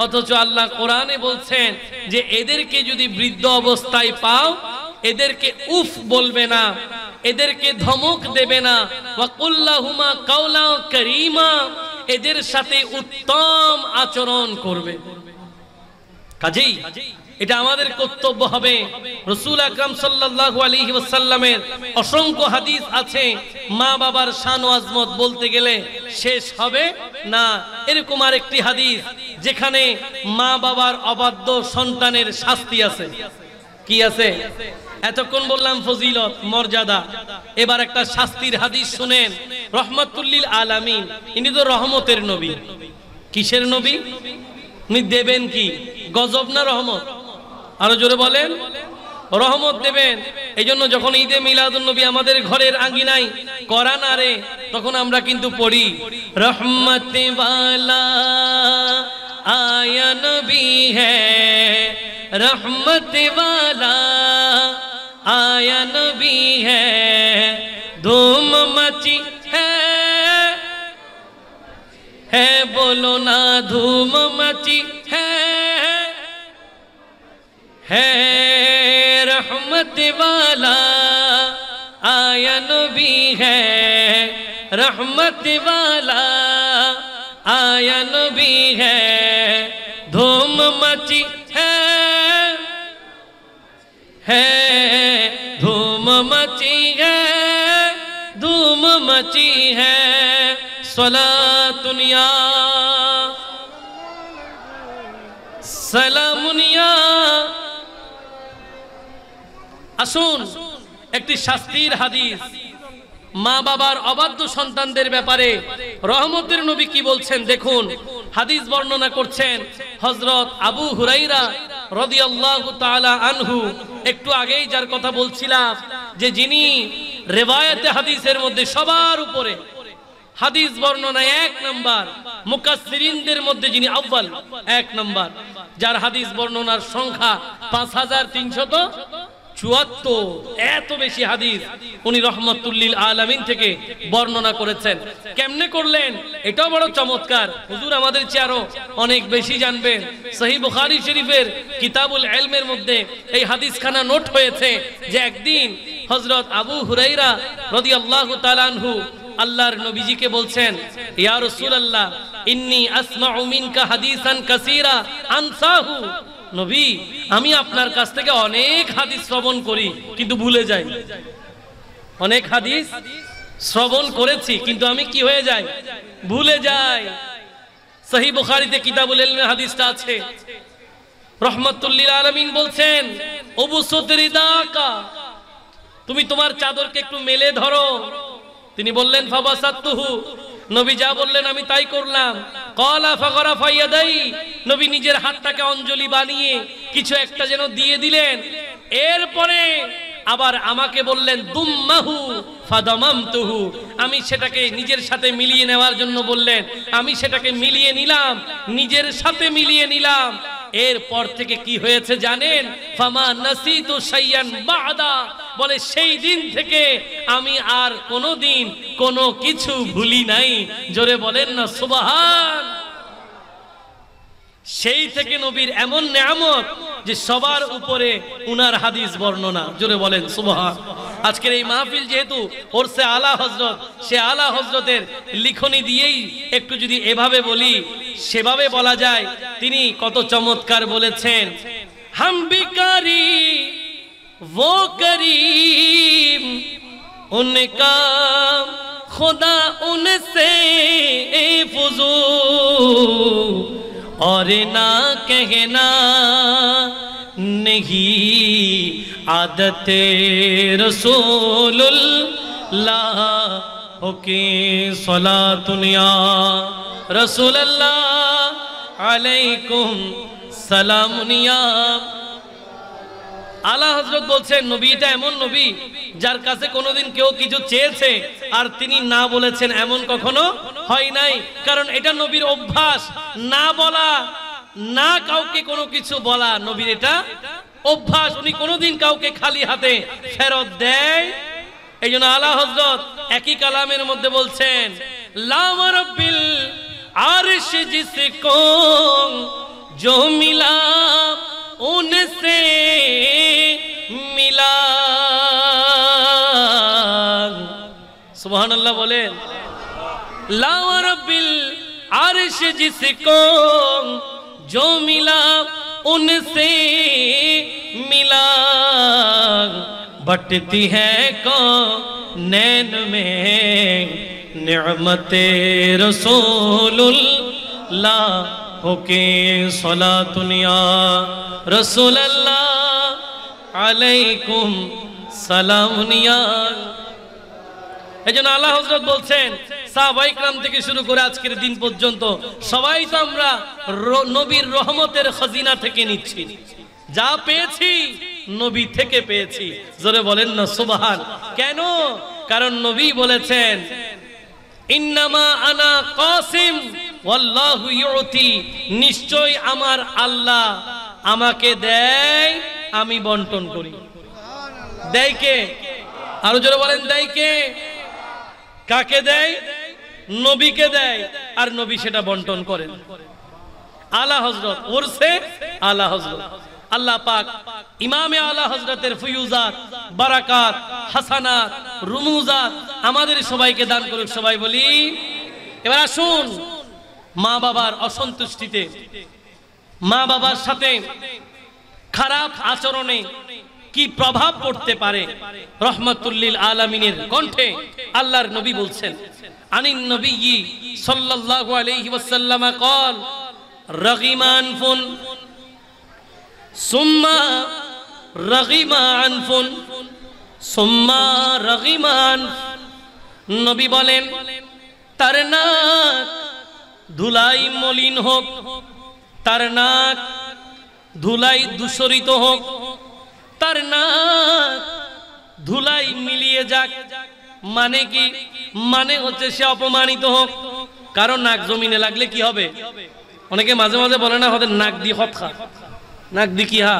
অথচ আল্লাহ কোরআনে বলছেন যে এদেরকে যদি বৃদ্ধ অবস্থায় পাও, এদেরকে উফ বলবে না, এদেরকে ধমক দেবে না, ওয়াকুল্লাহুমা কাওলা কারীমা, এদের সাথে উত্তম আচরণ করবে। কাজেই এটা আমাদের কর্তব্য হবে। রাসূল আকরাম সাল্লাল্লাহু আলাইহি ওয়াসাল্লামের অসংখ্য হাদিস আছে, মা বাবার শান ও আজমত বলতে গেলে শেষ হবে না। এরকম আরেকটি হাদিস যেখানে মা বাবার অবাধ্য সন্তানের শাস্তি আছে। কি আছে? এতক্ষণ বললাম ফজিলত, মর্যাদা, এবার একটা শাস্তির হাদিস শুনেন। রহমাতুল লিল আলামিন, ইনি তো রহমতের নবী। কিসের নবী? উনি দেবেন কি? গজব না রহমত? আরো জোরে বলেন। রহমত দেবেন। এই জন্য যখন ঈদে মিলাদুন নবী আমাদের ঘরের আঙ্গিনায় করা না রে, তখন আমরা কিন্তু পড়ি রহমতে ওয়ালা আয়া নবী হ্যায়, রহমতে ওয়ালা आया नबी है, धूम मची है बोलो ना धूम मची है रहमत वाला आया नबी है, रहमत वाला आया नबी है, धूम मची है धूम मची है, धूम मची है, सलातुनिया সালামুনিয়া। আসুন একটি শাস্তির হাদিস মা বাবার অবাধ্য সন্তানদের ব্যাপারে রহমতের নবী কি বলছেন দেখুন। হাদিস বর্ণনা করছেন হযরত আবু হুরায়রা রাদিয়াল্লাহু তাআলা আনহু। একটু আগেই যার কথা বলছিলাম যে যিনি রিওয়ায়াতে হাদিসের মধ্যে সবার উপরে, হাদিস বর্ণনায় 1 নাম্বার, মুকাসসিরিনদের মধ্যে যিনি আউয়াল 1 নাম্বার, যার হাদিস বর্ণনার সংখ্যা 5374, এত বেশি হাদিস উনি রহমাতুল লিল আলামিন থেকে বর্ণনা করেছেন। কেমনে করলেন? এটাও বড় চমৎকার। হুজুর আমাদের চেয়ে আরো অনেক বেশি জানবেন। সহিহ বুখারী শরীফের কিতাবুল ইলমের মধ্যে এই হাদিসখানা নোট হয়েছে যে একদিন হযরত আবু হুরায়রা রাদিয়াল্লাহু তাআলা আনহু আল্লাহর নবীজিকে বলছেন, ইয়া রাসূলুল্লাহ ইন্নী আসমাউ মিনকা হাদিসান কাসীরা আনসাহু, নবী আমি আপনার কাছ থেকে অনেক হাদিস শ্রবণ করি কিন্তু ভুলে যাই। অনেক হাদিস শ্রবণ করেছি কিন্তু আমি কি হয়ে যাই? ভুলে যাই। সহিহ বুখারীতে কিতাবুল ইলমে হাদিসটা আছে। রহমাতুল লিল আলামিন বলছেন, উবসুত রিদাকা, তুমি তোমার চাদরকে একটু মেলে ধরো। তিনি বললেন ফাবাসাতুহু, নবী যা বললেন আমি তাই করলাম। ক্বালা ফাগরাফা ইয়াদাই, নবী নিজের হাতটাকে অঞ্জলি বানিয়ে কিছু একটা যেন দিয়ে দিলেন। এরপরে আবার আমাকে বললেন দুম্মাহু ফাদামামতুহু, আমি সেটাকে নিজের সাথে মিলিয়ে নেওয়ার জন্য বললেন, আমি সেটাকে মিলিয়ে নিলাম, নিজের সাথে মিলিয়ে নিলাম। এরপর থেকে কি হয়েছে জানেন? ফামা নাসিতু শাইয়ান বাদা, বলে সেই দিন থেকে আমি আর কোনোদিন কোনো কিছু ভুলি নাই। জোরে বলেন না সুবহান। সেই থেকে নবীর এমন নেয়ামত যে সবার উপরে উনার হাদিস বর্ণনা। জোরে বলেন সুবহান। আজকের এই মাহফিল যেহেতু ওরসে আলা হযরত, সে আলা হযরতের লিখনি দিয়েই একটু যদি এভাবে বলি, সেভাবে বলা যায়। তিনি কত চমৎকার বলেছেন, হাম বিকারি वो करीम उनका खुदा उनसे फुजू और ना कहना नहीं आदत रसूलुल्लाह होके सलातुनिया रसूलल्लाह अलैकुम सलामुनिया। আলা হযরত বলছেন, নবী এটা এমন নবী যার কাছে কোনোদিন কেউ কিছু চেয়েছে আর তিনি না বলেছেন, এমন কখনো হয় নাই। কারণ এটা নবীর অভ্যাস, না বলা, না কাউকে কোনো কিছু বলা নবীর এটা অভ্যাস। উনি কোনোদিন কাউকে খালি হাতে ফেরত দেয়। এই জন্য আলা হযরত একই কালামের মধ্যে বলছেন, লা রাব্বিল আরশ জিসকো जो मिला उनसे मिला। सुभान अल्लाह बोले, ला रब्बिल अर्श जिसको जो मिला उनसे मिला। बटती है कौनैन में निअमते रसूलुल्लाह होके सलातुनिया रसूलल्लाह अलैकुम सलामुनिया। এজন্য আল্লাহ হযরত বলছেন, সাহাবায়ে কেরাম থেকে শুরু করে আজকের দিন পর্যন্ত সবাই তো আমরা নবীর রহমতের খাজিনা থেকে নিচ্ছি, যা পেয়েছি নবী থেকে পেয়েছি। জোরে বলেন না সুবহান। কেন? কারণ নবী বলেছেন, ইন্নামা আনা কাসিম ওয়াল্লাহু ইউতি, নিশ্চয় আমার আল্লাহ আমাকে দেয়, আমি বন্টন করি। দেয় কে? আরো জোরে বলেন, দেয় কে? কাকে দেয়? নবীকে দেয়, আর নবী সেটা বন্টন করেন। আলা হযরত ওরসে আলা হযরত, আল্লাহ পাক ইমামে আলা হযরতের ফয়ুজাত, বারাকাত, হাসানাত, রুমুজাত আমাদের সবাইকে দান করুক। সবাই বলি। এবার আসুন, মা বাবার অসন্তুষ্টিতে, মা বাবার সাথে খারাপ আচরণে কি প্রভাব পড়তে পারে রহমাতুল্লিল আলামিনের কণ্ঠে আল্লাহর নবী বলছেন, আনিন নবিয়্যি সাল্লাল্লাহু আলাইহি ওয়াসাল্লাম قال رغم أنف ثم رغم أنف ثم رغم أنف। নবী বলেন, তার নাক ধুলাই মলিন হোক, তার নাক ধুলাই দূষরিত হোক, তার নাক ধুলাই মিলিয়ে যাক। মানে কি? মানে হচ্ছে সে অপমানিত হোক। কারণ নাক জমিনে লাগলে কি হবে? অনেকে মাঝে মাঝে বলে না, হতে নাক দিয়ে হত খা, নাক দি কি হা,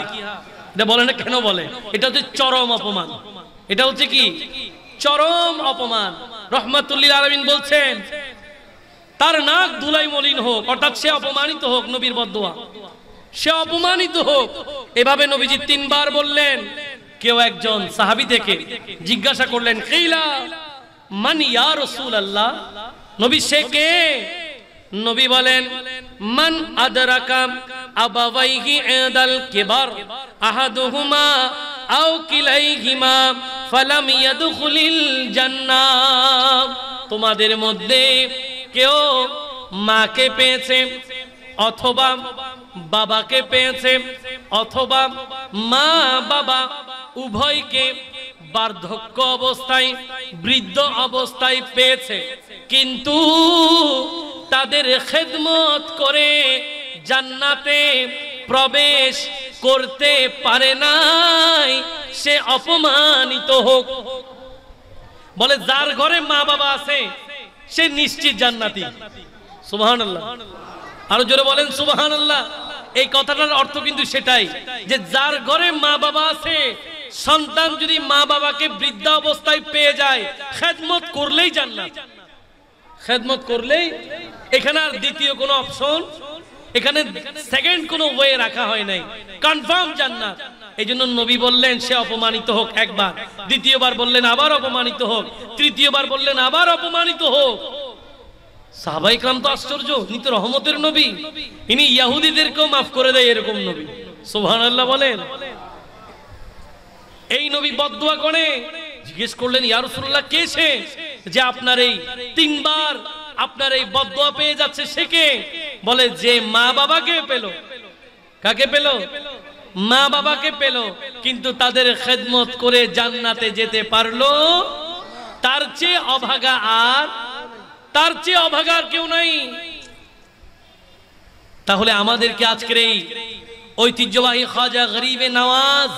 এটা বলে না কেন বলে? এটা হচ্ছে চরম অপমান। এটা হচ্ছে কি? চরম অপমান। রহমাতুল্লিল আলামিন বলছেন, তার নাক ধুলাই মলিন হোক, অর্থাৎ সে অপমানিত হোক, নবীর বদদুয়া, সে অপমানিত হোক। এভাবে নবীজি 3 বার বললেন। কেউ একজন সাহাবী থেকে জিজ্ঞাসা করলেন, কিলা মান ইয়া রাসূলুল্লাহ, নবী সে কে? নবী বলেন, মান আদরাকা আবাওয়াইহি ইদাল কিবার আহাদুহুমা আও কিলাইহিমা ফালাম ইয়াদখুলিল জান্নাহ। তোমাদের মধ্যে কেউ মাকে পেয়েছে অথবা বাবাকে পেয়েছে, অথবা মা বাবা উভয়কে বার্ধক্য অবস্থায়, বৃদ্ধ অবস্থায় পেয়েছে, কিন্তু তাদের খেদমত করে জান্নাতে প্রবেশ করতে পারে নাই, সে অপমানিত হোক। বলে যার ঘরে মা বাবা আছে সে নিশ্চিত জান্নাতি। সুবহানাল্লাহ, আরো জোরে বলেন সুবহানাল্লাহ। এই কথাটার অর্থ কিন্তু সেটাই যে যার ঘরে মা বাবা আছে, সন্তান যদি মা বাবাকে বৃদ্ধা অবস্থায় পেয়ে যায়, খেদমত করলেই জান্নাত, খেদমত করলেই। এখানে আর দ্বিতীয় কোনো অপশন, এখানে সেকেন্ড কোনো ওয়ে রাখা হয় নাই, কনফার্ম জান্নাত। এই জন্য নবী বললেন সে অপমানিত হোক একবার, দ্বিতীয়বার বললেন আবার অপমানিত হোক, তৃতীয়বার বললেন আবার অপমানিত হোক। সাহাবায়ে কেরাম তো আশ্চর্য, ইনি তো রহমতের নবী, ইনি ইহুদিদেরকেও মাফ করে দেয় এরকম নবী। সুবহানাল্লাহ বলেন। এই নবী বদদুয়া করে। জিজ্ঞেস করলেন ইয়া রাসূলুল্লাহ কে সে যে আপনার এই তিনবার আপনার এই বদদুয়া পেয়ে যাচ্ছে, সে কে? বলে যে মা বাবাকে পেল। কাকে পেল? মা বাবাকে পেল, কিন্তু তাদের খেদমত করে জান্নাতে যেতে পারলো। তার চেয়ে অভাগা আর তার চেয়ে অভাগা আর কেউ নাই। তাহলে আমাদেরকে আজকের এই ঐতিহ্যবাহী খাজা গরিবে নওয়াজ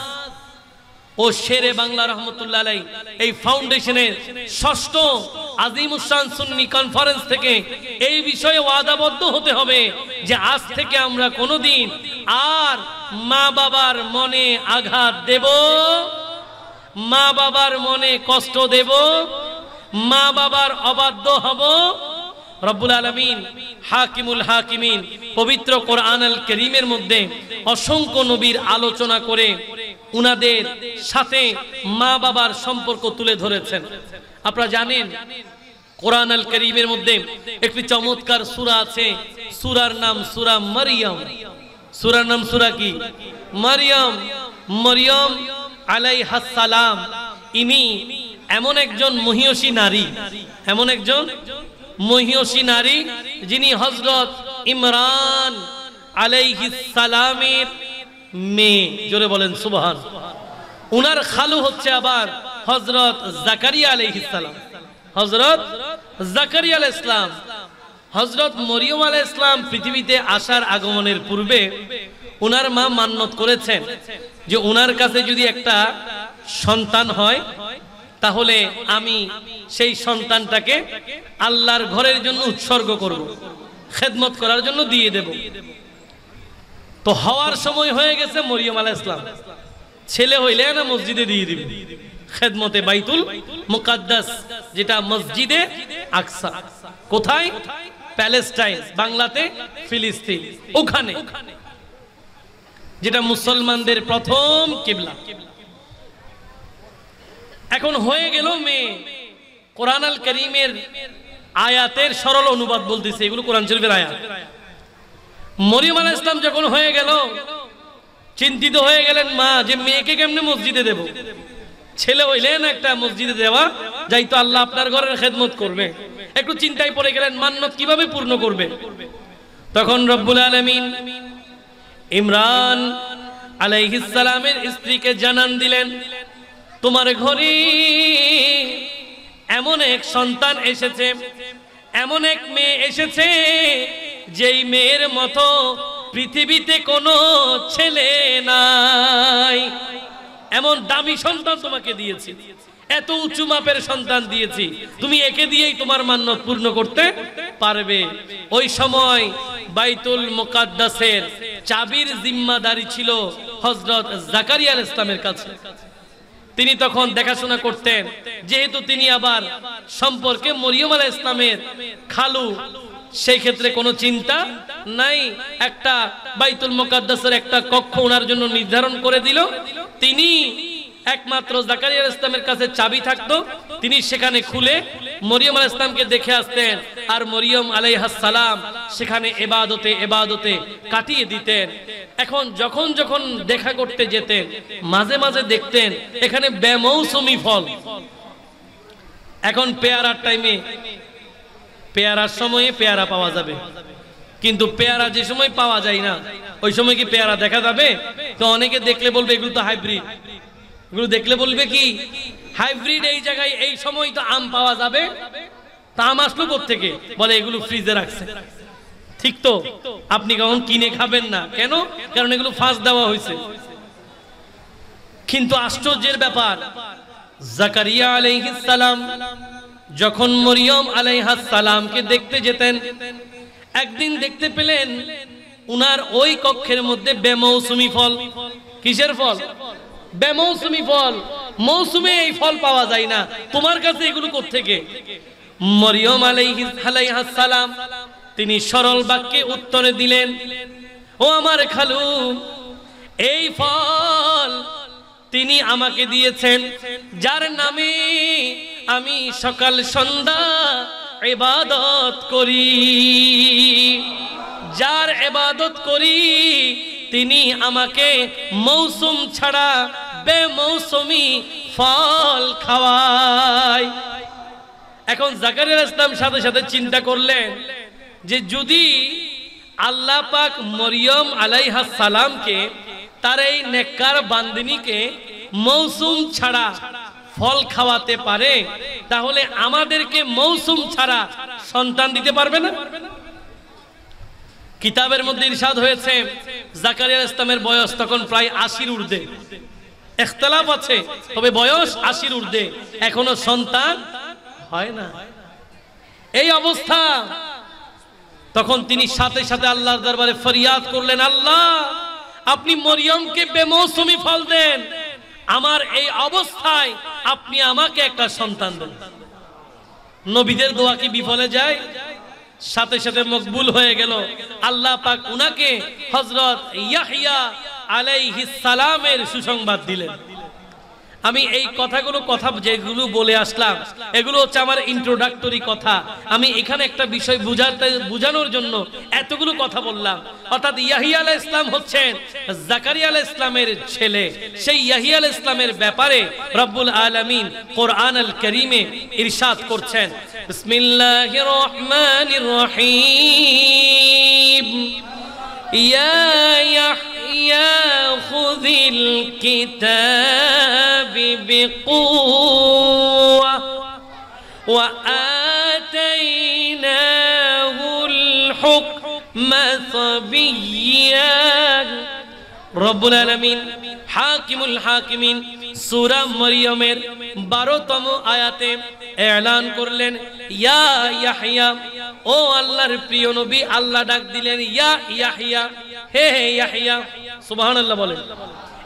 ও শেরে বাংলা রহমতুল্লাহ আলাইহি এই ফাউন্ডেশনের ৬ষ্ঠ আজিমুস-শান সুন্নি কনফারেন্স থেকে এই বিষয়ে ওয়াদাবদ্ধ হতে হবে যে আজ থেকে আমরা কোনোদিন আর মা বাবার মনে আঘাত দেব, মা বাবার মনে কষ্ট দেব, মা বাবার অবাধ্য হব। রব্বুল আলামিন হাকিমুল হাকিমিন পবিত্র কোরআনুল কারীমের মধ্যে অসংখ্য নবীর আলোচনা করে উনাদের সাথে মা বাবার সম্পর্ক তুলে ধরেছেন। আপনারা জানেন কোরআনুল কারীমের মধ্যে একটি চমৎকার সূরা আছে, সূরার নাম সূরা মারইয়াম। সূরার নাম সূরা কি? মারইয়াম। মারইয়াম আলাইহাস সালাম ইনি এমন একজন মহিয়সী নারী, এমন একজন মহিয়সী নারী যিনি হযরত ইমরান আলাইহিস সালামের মেয়ে। জোরে বলেন সুবহান। উনার খালু হচ্ছে আবার হযরত জাকারিয়া আলাইহিস সালাম। হযরত জাকারিয়া আলাইহিস সালাম, হযরত মরিয়ম আলাইহিস সালাম পৃথিবীতে আসার আগমনের পূর্বে উনার মা মান্নত করেছেন যে উনার কাছে যদি একটা সন্তান হয় তাহলে আমি সেই সন্তানটাকে আল্লাহর ঘরের জন্য উৎসর্গ করব, খেদমত করার জন্য দিয়ে দেব। তো হওয়ার সময় হয়ে গেছে, মরিয়ম আলাইহিস সালাম ছেলে হইলে না মসজিদে দিয়ে দিবে, খেদমতে বাইতুল মুকাদ্দাস, যেটা মসজিদে আকসা। কোথায়? প্যালেস্টাইন, বাংলাতে ফিলিস্তিন, ওখানে, যেটা মুসলমানদের প্রথম কিবলা। এখন হয়ে গেল মেয়ে। কোরআনুল কারীমের আয়াতের সরল অনুবাদ বলতেছে, এগুলো কোরআন শরীফের আয়াত। মরিয়ম আলাইহিস সালাম যখন হয়ে গেল, চিন্তিত হয়ে গেলেন মা যে মেয়েকে কেমনে মসজিদে দেব, ছেলে হইলেন একটা মসজিদে দেওয়া যাইতো, আল্লাহ আপনার ঘরের খেদমত করবে। একটু চিন্তায় পড়ে গেলেন মান্নত কিভাবে পূর্ণ করবে। তখন রব্বুল আলামিন ইমরান আলাইহিস সালামের স্ত্রীকে জানান দিলেন, তোমার ঘরে এমন এক সন্তান এসেছে, এমন এক মেয়ে এসেছে যেই মেয়ের মতো পৃথিবীতে কোনো ছেলে নাই। এমন দামি সন্তান তোমাকে দিয়েছি, এত উঁচু মাপের সন্তান দিয়েছি, তুমি একে দিয়েই তোমার মান্নত পূর্ণ করতে পারবে। ওই সময় বাইতুল মুকাদ্দাসের চাবির জিম্মাদারি ছিল হযরত জাকারিয়া আলাইহিস সালামের কাছে। তিনি তখন দেখাশোনা করতেন, যেহেতু তিনি আবার সম্পর্কে মরিয়ম আলাইহিস সালামের খালু, সেই ক্ষেত্রে কোনো চিন্তা নাই। একটা বাইতুল মুকাদ্দাসের একটা কক্ষ ওনার জন্য নির্ধারণ করে দিল। তিনি একমাত্র জাকারিয়া আলাইহিস সালামের কাছে চাবি থাকতো, তিনি সেখানে খুলে মরিয়ম আলাইহিস সালামকে দেখে আসতেন, আর মরিয়ম আলাইহাস সালাম সেখানে ইবাদতে কাটিয়ে দিতেন। এখন যখন যখন দেখা করতে যেতেন, মাঝে মাঝে দেখতেন এখানে বেমৌসুমি ফল। এখন পেয়ারার টাইমে, পেয়ারার সময়ে পেয়ারা পাওয়া যাবে, কিন্তু পেয়ারা যে সময় পাওয়া যায় না ওই সময় কি পেয়ারা দেখা যাবে? তো অনেকে দেখলে বলবে এগুলো তো হাইব্রিড, এগুলো দেখলে বলবে কি হাইব্রিড, এই জায়গায় এই সময় তো আম পাওয়া যাবে, তা আম আসলো কোত্থেকে? বলে এগুলো ফ্রিজে রাখছে। ঠিক তো, আপনি কখন কিনে খাবেন না, কেন? কারণ এগুলো ফাঁস দেওয়া হয়েছে। কিন্তু আশ্চর্যের ব্যাপার, জাকারিয়া আলাইহিস সালাম যখন মরিয়ম আলাইহাস সালামকে দেখতে যেতেন, একদিন দেখতে পেলেন উনার ওই কক্ষের মধ্যে বেমৌসুমি ফল। কিসের ফল? বেমৌসুমি ফল। মৌসুমে এই ফল পাওয়া যায় না, তোমার কাছে এগুলো কোত্থেকে? মরিয়ম আলাইহাস সালাম তিনি সরল বাক্যে উত্তরে দিলেন, ও আমার খালু, এই ফল তিনি আমাকে দিয়েছেন, যার নামে আমি সকাল সন্ধ্যা ইবাদত করি, যার ইবাদত করি তিনি আমাকে মৌসুম ছাড়া বেমৌসুমি ফল খাওয়ায়। এখন জাকারিয়া আলাইহিস সালাম সাথে সাথে চিন্তা করলেন যে যদি আল্লাহ পাক মরিয়ম আলাইহাস সালামকে, তার এই নেককার বান্দিনীকে মৌসুম ছাড়া ফল খাওয়াতে পারে, তাহলে আমাদেরকে মৌসুম ছাড়া সন্তান দিতে পারবে না? কিতাবের মধ্যে ইরশাদ হয়েছে জাকারিয়া আলাইহিস সালামের বয়স তখন প্রায় 80-র ঊর্ধ্বে। ইখতিলাফ আছে, তবে বয়স 80-র ঊর্ধ্বে, এখনো সন্তান হয় না। এই অবস্থা, তখন তিনি সাথে সাথে আল্লাহর দরবারে ফরিয়াদ করলেন, আল্লাহ আপনি মরিয়মকে বেমৌসুমি ফল দেন, আমার এই অবস্থায় আপনি আমাকে একটা সন্তান দেন। নবীদের দোয়া কি বিফলে যায়? সাথে সাথে মকবুল হয়ে গেল। আল্লাহ পাক উনাকে হযরত ইয়াহইয়া আলাইহিস সালামের সুসংবাদ দিলেন। আমি এই কথাগুলো যেগুলো বলে আসলাম, এগুলো হচ্ছে আমার ইন্ট্রোডাক্টরি কথা। আমি এখানে একটা বিষয় বুঝানোর জন্য এতগুলো কথা বললাম। অর্থাৎ ইয়াহইয়া আলাইহিস সালাম হচ্ছেন জাকারিয়া আলাইহিস সালামের ছেলে। সেই ইয়াহইয়া আলাইহিস সালামের ব্যাপারে রব্বুল আলামিন কোরআন আল কারীমে ইরশাদ করছেন, বিসমিল্লাহির রহমানির রহিম, ইয়া خذ الكتاب بقوة وآتيناه الحكم صبيا। রব্বুল আলামিন হাকিমুল হাকিমিন সূরা মরিয়মের 12তম আয়াতে এলান করলেন, ইয়া ইয়াহইয়া, ও আল্লাহর প্রিয় নবী, আল্লাহ ডাক দিলেন ইয়া ইয়াহইয়া, হে হে ইয়াহইয়া। সুবহানাল্লাহ বলেন।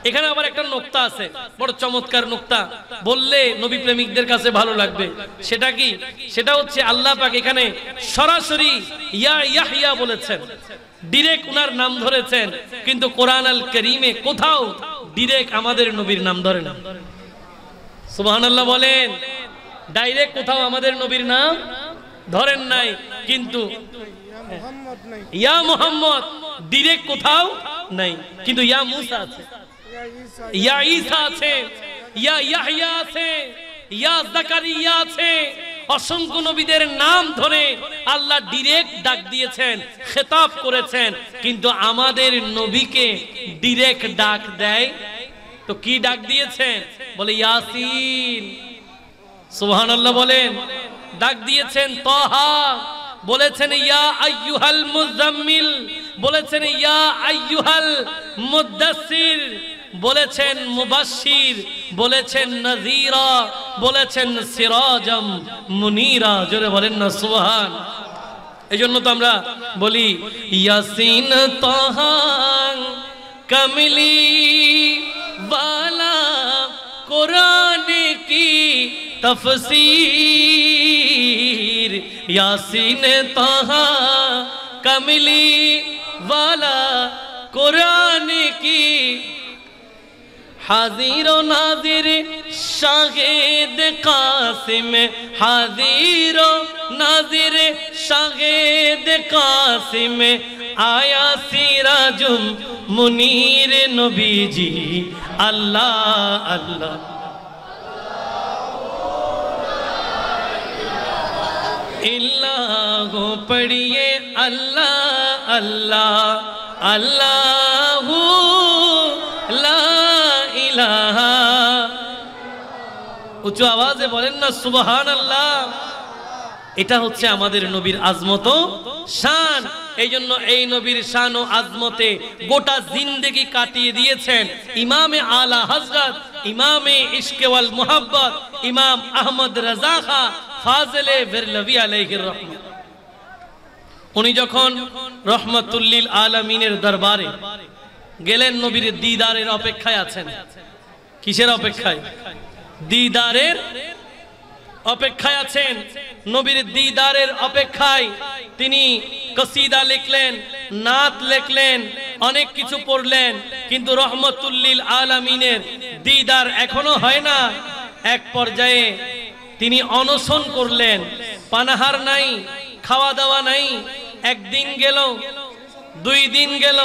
এখানে আবার একটা নুকতা আছে, বড় চমৎকার নুকতা, বললে নবী প্রেমিকদের কাছে ভালো লাগবে। সেটা কি? সেটা হচ্ছে আল্লাহ পাক এখানে সরাসরি ইয়া ইয়াহইয়া বলেছেন, ডাইরেক্ট উনার নাম ধরেছেন, কিন্তু কোরআন আল কারীমে কোথাও ডাইরেক্ট আমাদের নবীর নাম ধরে না। সুবহানাল্লাহ বলেন। ডাইরেক্ট কোথাও আমাদের নবীর নাম ধরেন নাই, কিন্তু ইয়া মুহাম্মদ ডাইরেক্ট কোথাও নাই, কিন্তু ইয়া মুসা আছে, ইয়া ঈসা আছে, ইয়া ইয়াহইয়া আছে, ইয়া জাকারিয়া আছে। অসংখ্য নবীদের নাম ধরে আল্লাহ ডাইরেক্ট ডাক দিয়েছেন, খেতাব করেছেন, কিন্তু আমাদের নবীকে ডাইরেক্ট ডাক দেয় তো কি ডাক দিয়েছেন? বলে ইয়াসিন। সুবহানাল্লাহ বলেন। ডাক দিয়েছেন তাহা, বলেছেন ইয়া আইয়ুহাল মুজাম্মিল, বলেছেন ইয়া আইয়ুহাল মুদাসসির, বলেছেন মুবাশশির, বলেছেন নাযীরা, বলেছেন সিরাজাম মুনীরা। জোরে বলেন না সুবহান। এইজন্য তো আমরা বলি ইয়াসিন তাহা কামলি वाला कुरान की तफसीर, यासीन ताहा कमली वाला कुरान की हाजिर व नाजिर शाहिद कासिम, हाजिर व नाजिर शाहिद कासिम, आया सिराजुम मुनीर नबी जी। अल्लाह अल्लाह इल्लाह पढ़िए, अल्लाह अल्लाह अल्लाह ला इलाहा। उच्च आवाज़े बोलें ना सुबहान अल्लाह। এটা হচ্ছে আমাদের নবীর আজমত ও শান। এই জন্য এই নবীর শান ও আজমতে গোটা জিন্দেগি কাটিয়ে দিয়েছেন ইমামে আলা হযরত ইমামে ইশকে ওয়াল মুহাব্বত ইমাম আহমদ রাজা খা ফাজিলে বেরলভী আলাইহির রহমত। উনি যখন রহমাতুল লিল আলামিনের দরবারে গেলেন, নবীর দিদারের অপেক্ষায় আছেন। কিসের অপেক্ষায়? দিদারের অপেক্ষায় আছেন। নবীর দিদারের অপেক্ষায় তিনি কসিদা লিখলেন, নাত লিখলেন, অনেক কিছু পড়লেন, কিন্তু রহমাতুল লিল আলামিনের দিদার এখনো হয় না। এক পর্যায়ে তিনি অনশন করলেন, পানাহার নাই, খাওয়া দাওয়া নাই। একদিন গেল, 2 দিন গেল,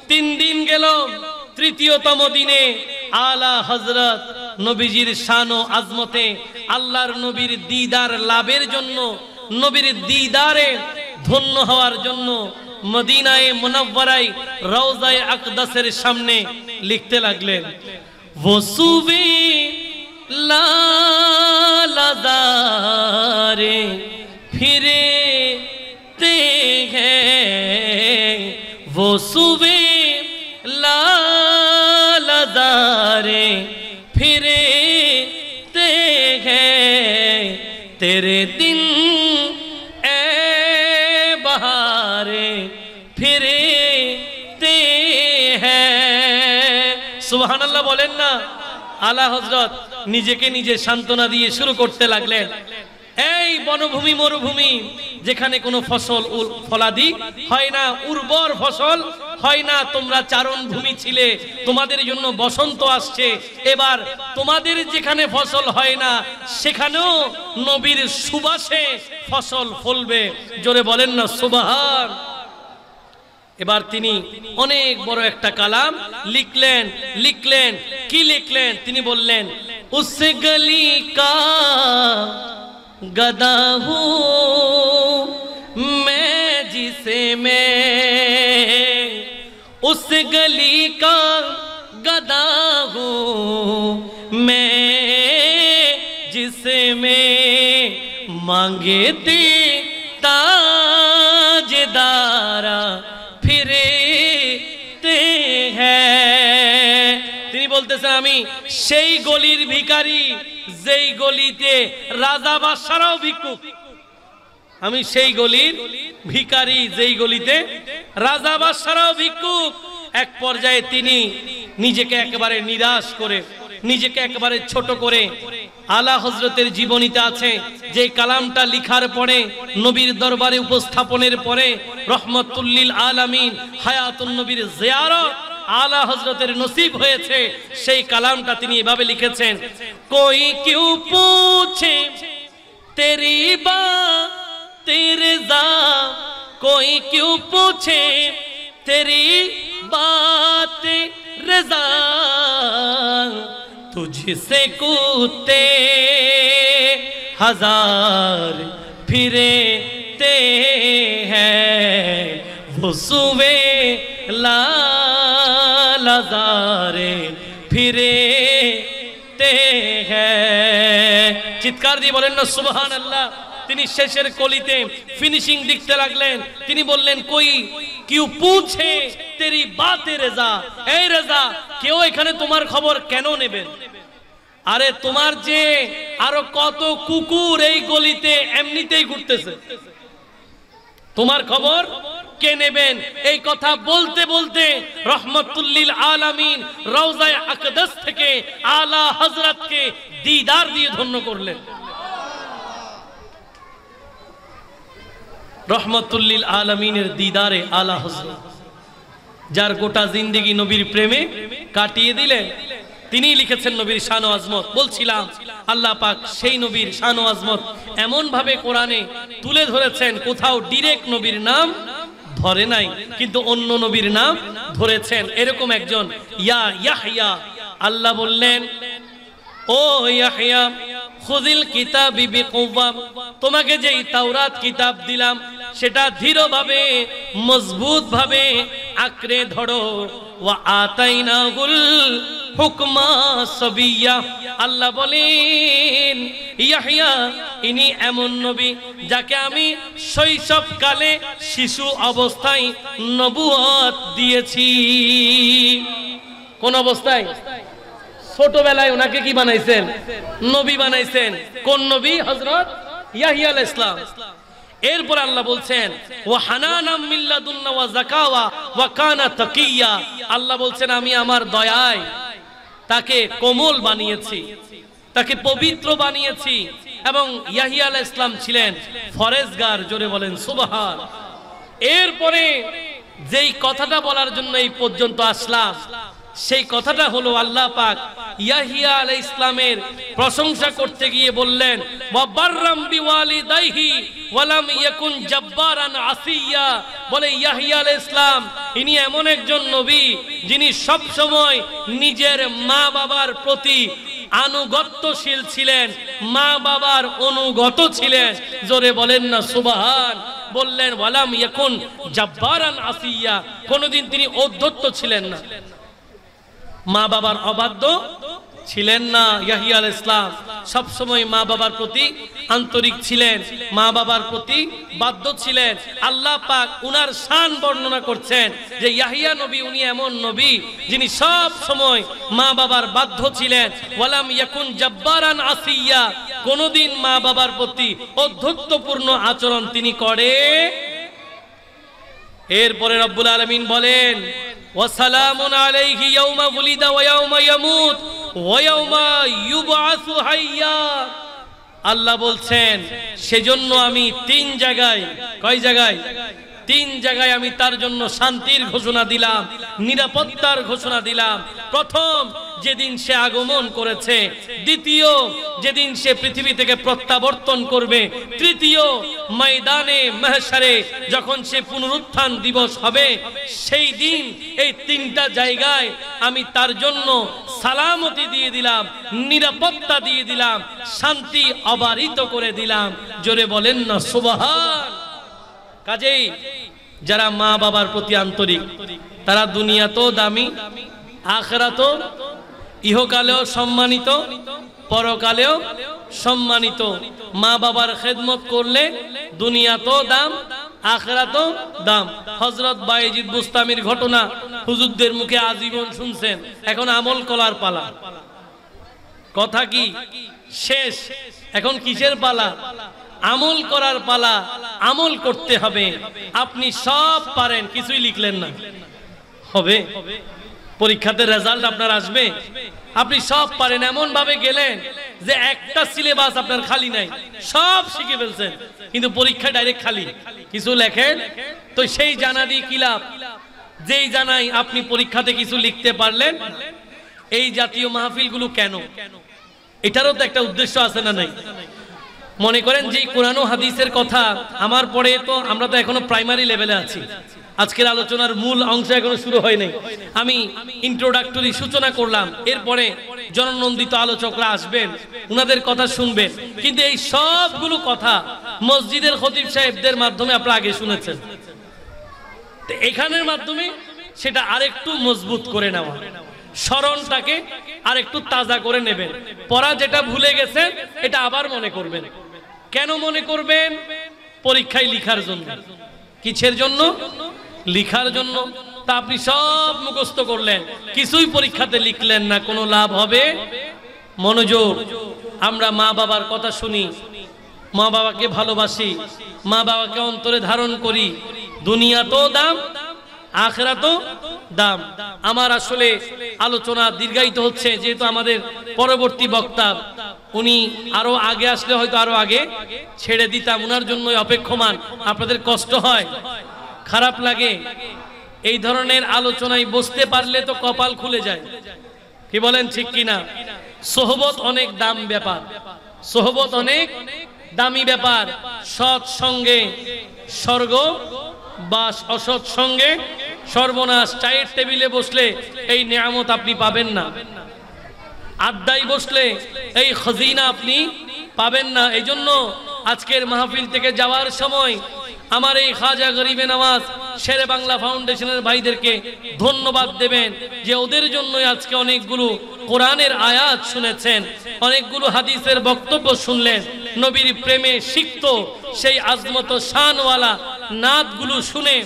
3 দিন গেল, তৃতীয়তম দিনে আলা হযরত নবীজির শান ও আজমতে আল্লাহর নবীর দিদার লাভের জন্য, নবীর দিদারে ধন্য হওয়ার জন্য মদিনায়ে মুনাওয়ারায় রওজায়ে আকদাসের সামনে লিখতে লাগলেন, वो सुबह लालाज़ारे फिरते हैं, वो सुबह लालाज़ारे फिरते हैं, तेरे दिन ए बहारे फिरते हैं। सुबहानाल्लाह बोलें ना। आला हजरत নিজেকে নিজে সান্ত্বনা দিয়ে শুরু করতে লাগলেন, এই বনভূমি মরুভূমি যেখানে কোনো ফসল ফলাদি হয় না, উর্বর ফসল হয় না, তোমরা চারণ ভূমি ছিলে, তোমাদের জন্য বসন্ত আসছে, এবার তোমাদের যেখানে ফসল হয় না সেখানেও নবীর সুবাসে ফসল ফলবে। জোরে বলেন না সুবহান। এবার তিনি অনেক বড় একটা কালাম লিখলেন। কি লিখলেন? তিনি বললেন, उस गली का गदा हूँ मैं जिसे मैं, उस गली का गदा हूँ मैं जिसे मैं, मांगे ते ताजदारा फिरते हैं। তিনি বলতেছেন, আমি সেই গলির ভিখারি যেই গলিতে রাজা বাদশারাও ভিক্ষুক। আমি সেই গলির ভিখারি যেই গলিতে রাজা বাদশারাও ভিক্ষুক। এক পর্যায়ে তিনি নিজেকে একেবারে নিরাশ করে, নিজেকে একেবারে ছোট করে, আলা হযরতের জীবনীতে আছে যে কালামটা লিখার পরে, নবীর দরবারে উপস্থাপনের পরে রহমাতুল লিল আলামিন হায়াতুন নবীর জিয়ারত आला हजरतेर नसीब হয়েছে, সেই কালামটা তিনি এভাবে লিখেছেন, कोई क्यों पूछे तेरी बात तेरे जा, कोई क्यों पूछे तेरी बात रज़ा, तुझसे कूदते हजार फिरते हैं, वो सुबह लालाज़ारे फिरते हैं। চিৎকার দিয়ে বলেন না সুবহানাল্লাহ। তিনি শেষের কলিতে ফিনিশিং লিখতে লাগলেন। তিনি বললেন, কই কিউ পুছে তেরি বাতে রেজা, এই রেজা কেউ এখানে তোমার খবর কেন নেবেন? আরে তোমার যে আরো কত কুকুর এই গলিতে এমনিতেই ঘুরতেছে, তোমার খবর কে নেবেন? এই কথা বলতে বলতে রহমাতুল লিল আলামিন রওজায়ে আকদাস থেকে আলা হযরতকে দিদার দিয়ে ধন্য করলেন। রহমাতুল লিল আলামিনের দিদারে আলা হযরত, যার গোটা জিন্দেগি নবীর প্রেমে কাটিয়ে দিলেন, তিনি লিখেছেন নবীর শান ও আজমত। বলছিলাম আল্লাহ পাক সেই নবীর শান ও আজমত এমন ভাবে কোরআনে তুলে ধরেছেন, কোথাও ডাইরেক্ট নবীর নাম ধরে নাই, কিন্তু অন্য নবীর নাম ধরেছেন। এরকম একজন ইয়া ইয়াহইয়া, আল্লাহ বললেন, ও ইয়াহইয়া খুযিল কিতাবি বিকুওয়া, তোমাকে যেই তাওরাত কিতাব দিলাম সেটা দৃঢ়ভাবে মজবুত ভাবে আঁকড়ে ধরো। ওয়া আতাইনাহুল হুকমা সাবিয়া। আল্লাহ বলেন ইয়াহইয়া ইনি এমন নবী যাকে আমি শৈশবকালে শিশু অবস্থায় নবুয়ত দিয়েছি। কোন অবস্থায়? ছোটবেলায় ওনাকে কি বানাইছেন? নবী বানাইছেন। কোন নবী? হযরত ইয়াহইয়া আলাইহিস সালাম। এরপর আল্লাহ বলছেন ওয়া হানানাম মিন লাদুন্না ওয়া যাকাওয়া ওয়া কানা তাকিয়া। আল্লাহ বলছেন আমি আমার দয়ায় তাকে কোমল বানিয়েছি, তাকে পবিত্র বানিয়েছি। এবং ইয়াহইয়া আলাইহিস সালাম ছিলেন ফরেজগার। জোরে বলেন সুবহান। এরপরে যেই কথাটা বলার জন্য এই পর্যন্ত আসলাম, সেই কথাটা হলো আল্লাহ পাক ইয়াহইয়া আলাইহিস সালামের প্রশংসা করতে গিয়ে বললেন ওয়া বাররাম বিওয়ালিদাইহি ওয়া লাম ইয়াকুন জাব্বারান আসিয়া। বলে ইয়াহইয়া আলাইহিস সালাম ইনি এমন একজন নবী যিনি সব সময় নিজের মা বাবার প্রতি আনুগত্যশীল ছিলেন, মা বাবার অনুগত ছিলেন। জোরে বলেন না সুবহান। বললেন ওয়ালাম ইয়াকুন জাব্বারান আসিয়া, কোনদিন তিনি ঔদ্ধত্য ছিলেন না, মা বাবার অবাধ্য ছিলেন না। ইয়াহইয়া আলাইহিস সালাম সব সময় মা বাবার প্রতি আন্তরিক ছিলেন, মা বাবার প্রতি বাধ্য ছিলেন। আল্লাহ পাক উনার শান বর্ণনা করছেন যে ইয়াহইয়া নবী উনি এমন নবী যিনি সব সময় মা বাবার বাধ্য ছিলেন। ওয়ালাম ইয়াকুন জাব্বারান আসিয়া, কোনদিন মা বাবার প্রতি অধ্যত্বপূর্ণ আচরণ তিনি করে। এরপরে রব্বুল আলামিন বলেন ওয়াসালামুন আলাইহি ইয়াউমা ওয়ালিদা ওয়া ইয়াউমা ইয়ামুত ওয়া ইয়াউমা ইউবআসু হাইয়া। আল্লাহ বলছেন সেজন্য আমি তিন জায়গায়, কয় জায়গায়? তিন জায়গায় আমি তার জন্য শান্তির ঘোষণা দিলাম, নিরাপত্তার ঘোষণা দিলাম। প্রথম যেদিন সে আগমন করেছে, দ্বিতীয় যেদিন সে পৃথিবী থেকে প্রত্যাবর্তন করবে, তৃতীয় ময়দানে মাহশারে যখন সে পুনরুত্থান দিবস হবে, সেই দিন এই তিনটা জায়গায় আমি তার জন্য সালামতি দিয়ে দিলাম, নিরাপত্তা দিয়ে দিলাম, শান্তি অবারিত করে দিলাম। জোরে বলেন না সুবহান। কাজেই যারা মা বাবার প্রতি আন্তরিক তারা দুনিয়াতেও দামি, আখিরাতেও, ইহকালেও সম্মানিত, পরকালেও সম্মানিত। মা বাবার খেদমত করলে দুনিয়াতেও দাম, আখিরাতেও দাম। হযরত বায়েজিদ বুস্তামির ঘটনা হুজুরদের মুখে আজীবন শুনছেন, এখন আমল করার পালা। কথা কি শেষ? এখন কিসের পালা? আমল করার পালা। আমল করতে হবে। আপনি সব পারেন, কিছুই লিখলেন না, হবে? পরীক্ষাতে রেজাল্ট আপনার আসবে, আপনি সব পারেন, এমন ভাবে গেলেন যে একটা সিলেবাস আপনার খালি নাই, সব শিখে ফেলছেন, কিন্তু পরীক্ষা ডাইরেক্ট খালি, কিছু লেখেন তো সেই জানা দিয়ে কি লাভ? যেই জানাই আপনি পরীক্ষাতে কিছু লিখতে পারলেন। এই জাতীয় মাহফিলগুলো কেন? এটারও তো একটা উদ্দেশ্য আছে না নাই? মনে করেন যে কোরআন ও হাদিসের কথা আমার পরে, তো আমরা তো এখনো প্রাইমারি লেভেলে আছি, আজকের আলোচনার মূল অংশ এখনো শুরু হয় নাই। আমি ইন্ট্রোডাক্টরি সূচনা করলাম, এরপরে জননন্দিত আলোচকরা আসবেন, উনাদের কথা শুনবেন। কিন্তু এই সবগুলো কথা মসজিদের খতিব সাহেবদের মাধ্যমে আপনারা আগে শুনেছেন, এখানের মাধ্যমে সেটা আরেকটু মজবুত করে নেওয়া, স্মরণটাকে আরেকটু তাজা করে নেবেন। পড়া যেটা ভুলে গেছেন এটা আবার মনে করবেন। কেন মনে করবেন? পরীক্ষায় লিখার জন্য। কিসের জন্য? লিখার জন্য। তা আপনি সব মুখস্থ করলেন, কিছুই পরীক্ষাতে লিখলেন না, কোনো লাভ হবে? মনোযোগ। আমরা মা বাবার কথা শুনি, মা বাবাকে ভালোবাসি, মা বাবাকে অন্তরে ধারণ করি। দুনিয়াতেও দাম, আখিরাতেও দাম। আমার আসলে আলোচনা দীর্ঘায়িত হচ্ছে, যেহেতু আমাদের পরবর্তী বক্তা উনি আরো আগে আসলে হয়তো আরো আগে ছেড়ে দিতাম, উনার জন্য অপেক্ষমান। আপনাদের কষ্ট হয়, খারাপ লাগে? এই ধরনের আলোচনায় বসতে পারলে তো কপাল খুলে যায়, কি বলেন ঠিক কিনা? সোহবত অনেক দাম ব্যাপার, সোহবত অনেক দামি ব্যাপার। সৎ সঙ্গে স্বর্গ, বাস অসৎ সঙ্গে সর্বনাশ। চায়ের টেবিলে বসলে এই নিয়ামত আপনি পাবেন না, আড্ডায় বসলে এই খজিনা আপনি পাবেন না। এই জন্য আজকের মাহফিল থেকে যাওয়ার সময় আমার এই খাজা গরিবে নওয়াজ শেরে বাংলা ফাউন্ডেশনের ভাইদেরকে ধন্যবাদ দেবেন যে ওদের জন্যই আজকে অনেকগুলো কোরআনের আয়াত শুনেছেন, অনেকগুলো হাদিসের বক্তব্য শুনলেন, নবীর প্রেমে সিক্ত সেই আজমত শানওয়ালা নাতগুলো শুনে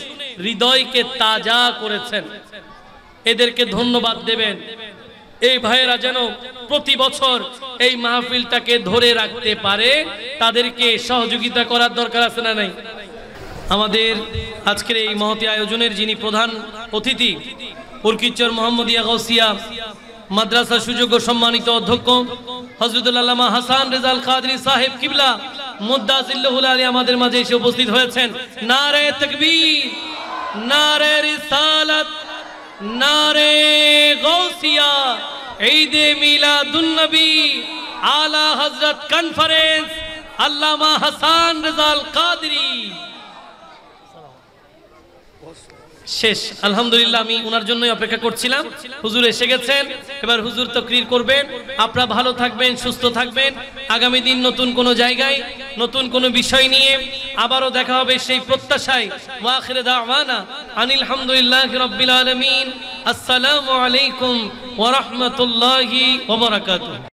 হৃদয়কে তাজা করেছেন। এদেরকে ধন্যবাদ দেবেন। এই ভাইয়েরা যেন প্রতি বছর এই মাহফিলটাকে ধরে রাখতে পারে, তাদেরকে সহযোগিতা করার দরকার আছে না নাই? আমাদের আজকের এই মহতী আয়োজনের যিনি প্রধান অতিথি, উরকিচর মোহাম্মদিয়া গাউসিয়া মাদ্রাসা সুযোগ্য সম্মানিত অধ্যক্ষ হযরতুল আল্লামা হাসান রেজাল কাদরি সাহেব কিবলা মুদ্দাজিল্লাহুল আলী আমাদের মাঝে এসে উপস্থিত হয়েছেন। নারে তাকবীর, নারে রিসালাত, নারে গাউসিয়া, ঈদে মিলাদুন নবী, আলা হযরত কনফারেন্স আল্লামা হাসান রেজাল কাদরি। শেষ আলহামদুলিল্লাহ। আমি ওনার জন্যই অপেক্ষা করছিলাম, হুজুর এসে গেছেন, এবার হুজুর তাকরীর করবেন। আপনারা ভালো থাকবেন, সুস্থ থাকবেন। আগামী দিন নতুন কোনো জায়গায় নতুন কোনো বিষয় নিয়ে আবারও দেখা হবে সেই প্রত্যাশায়। ওয়া আখিরু দাওয়ানা আনিল হামদুলিল্লাহি রাব্বিল আলামিন। আসসালামু আলাইকুম ওয়া রাহমাতুল্লাহি ওয়া বারাকাতুহু।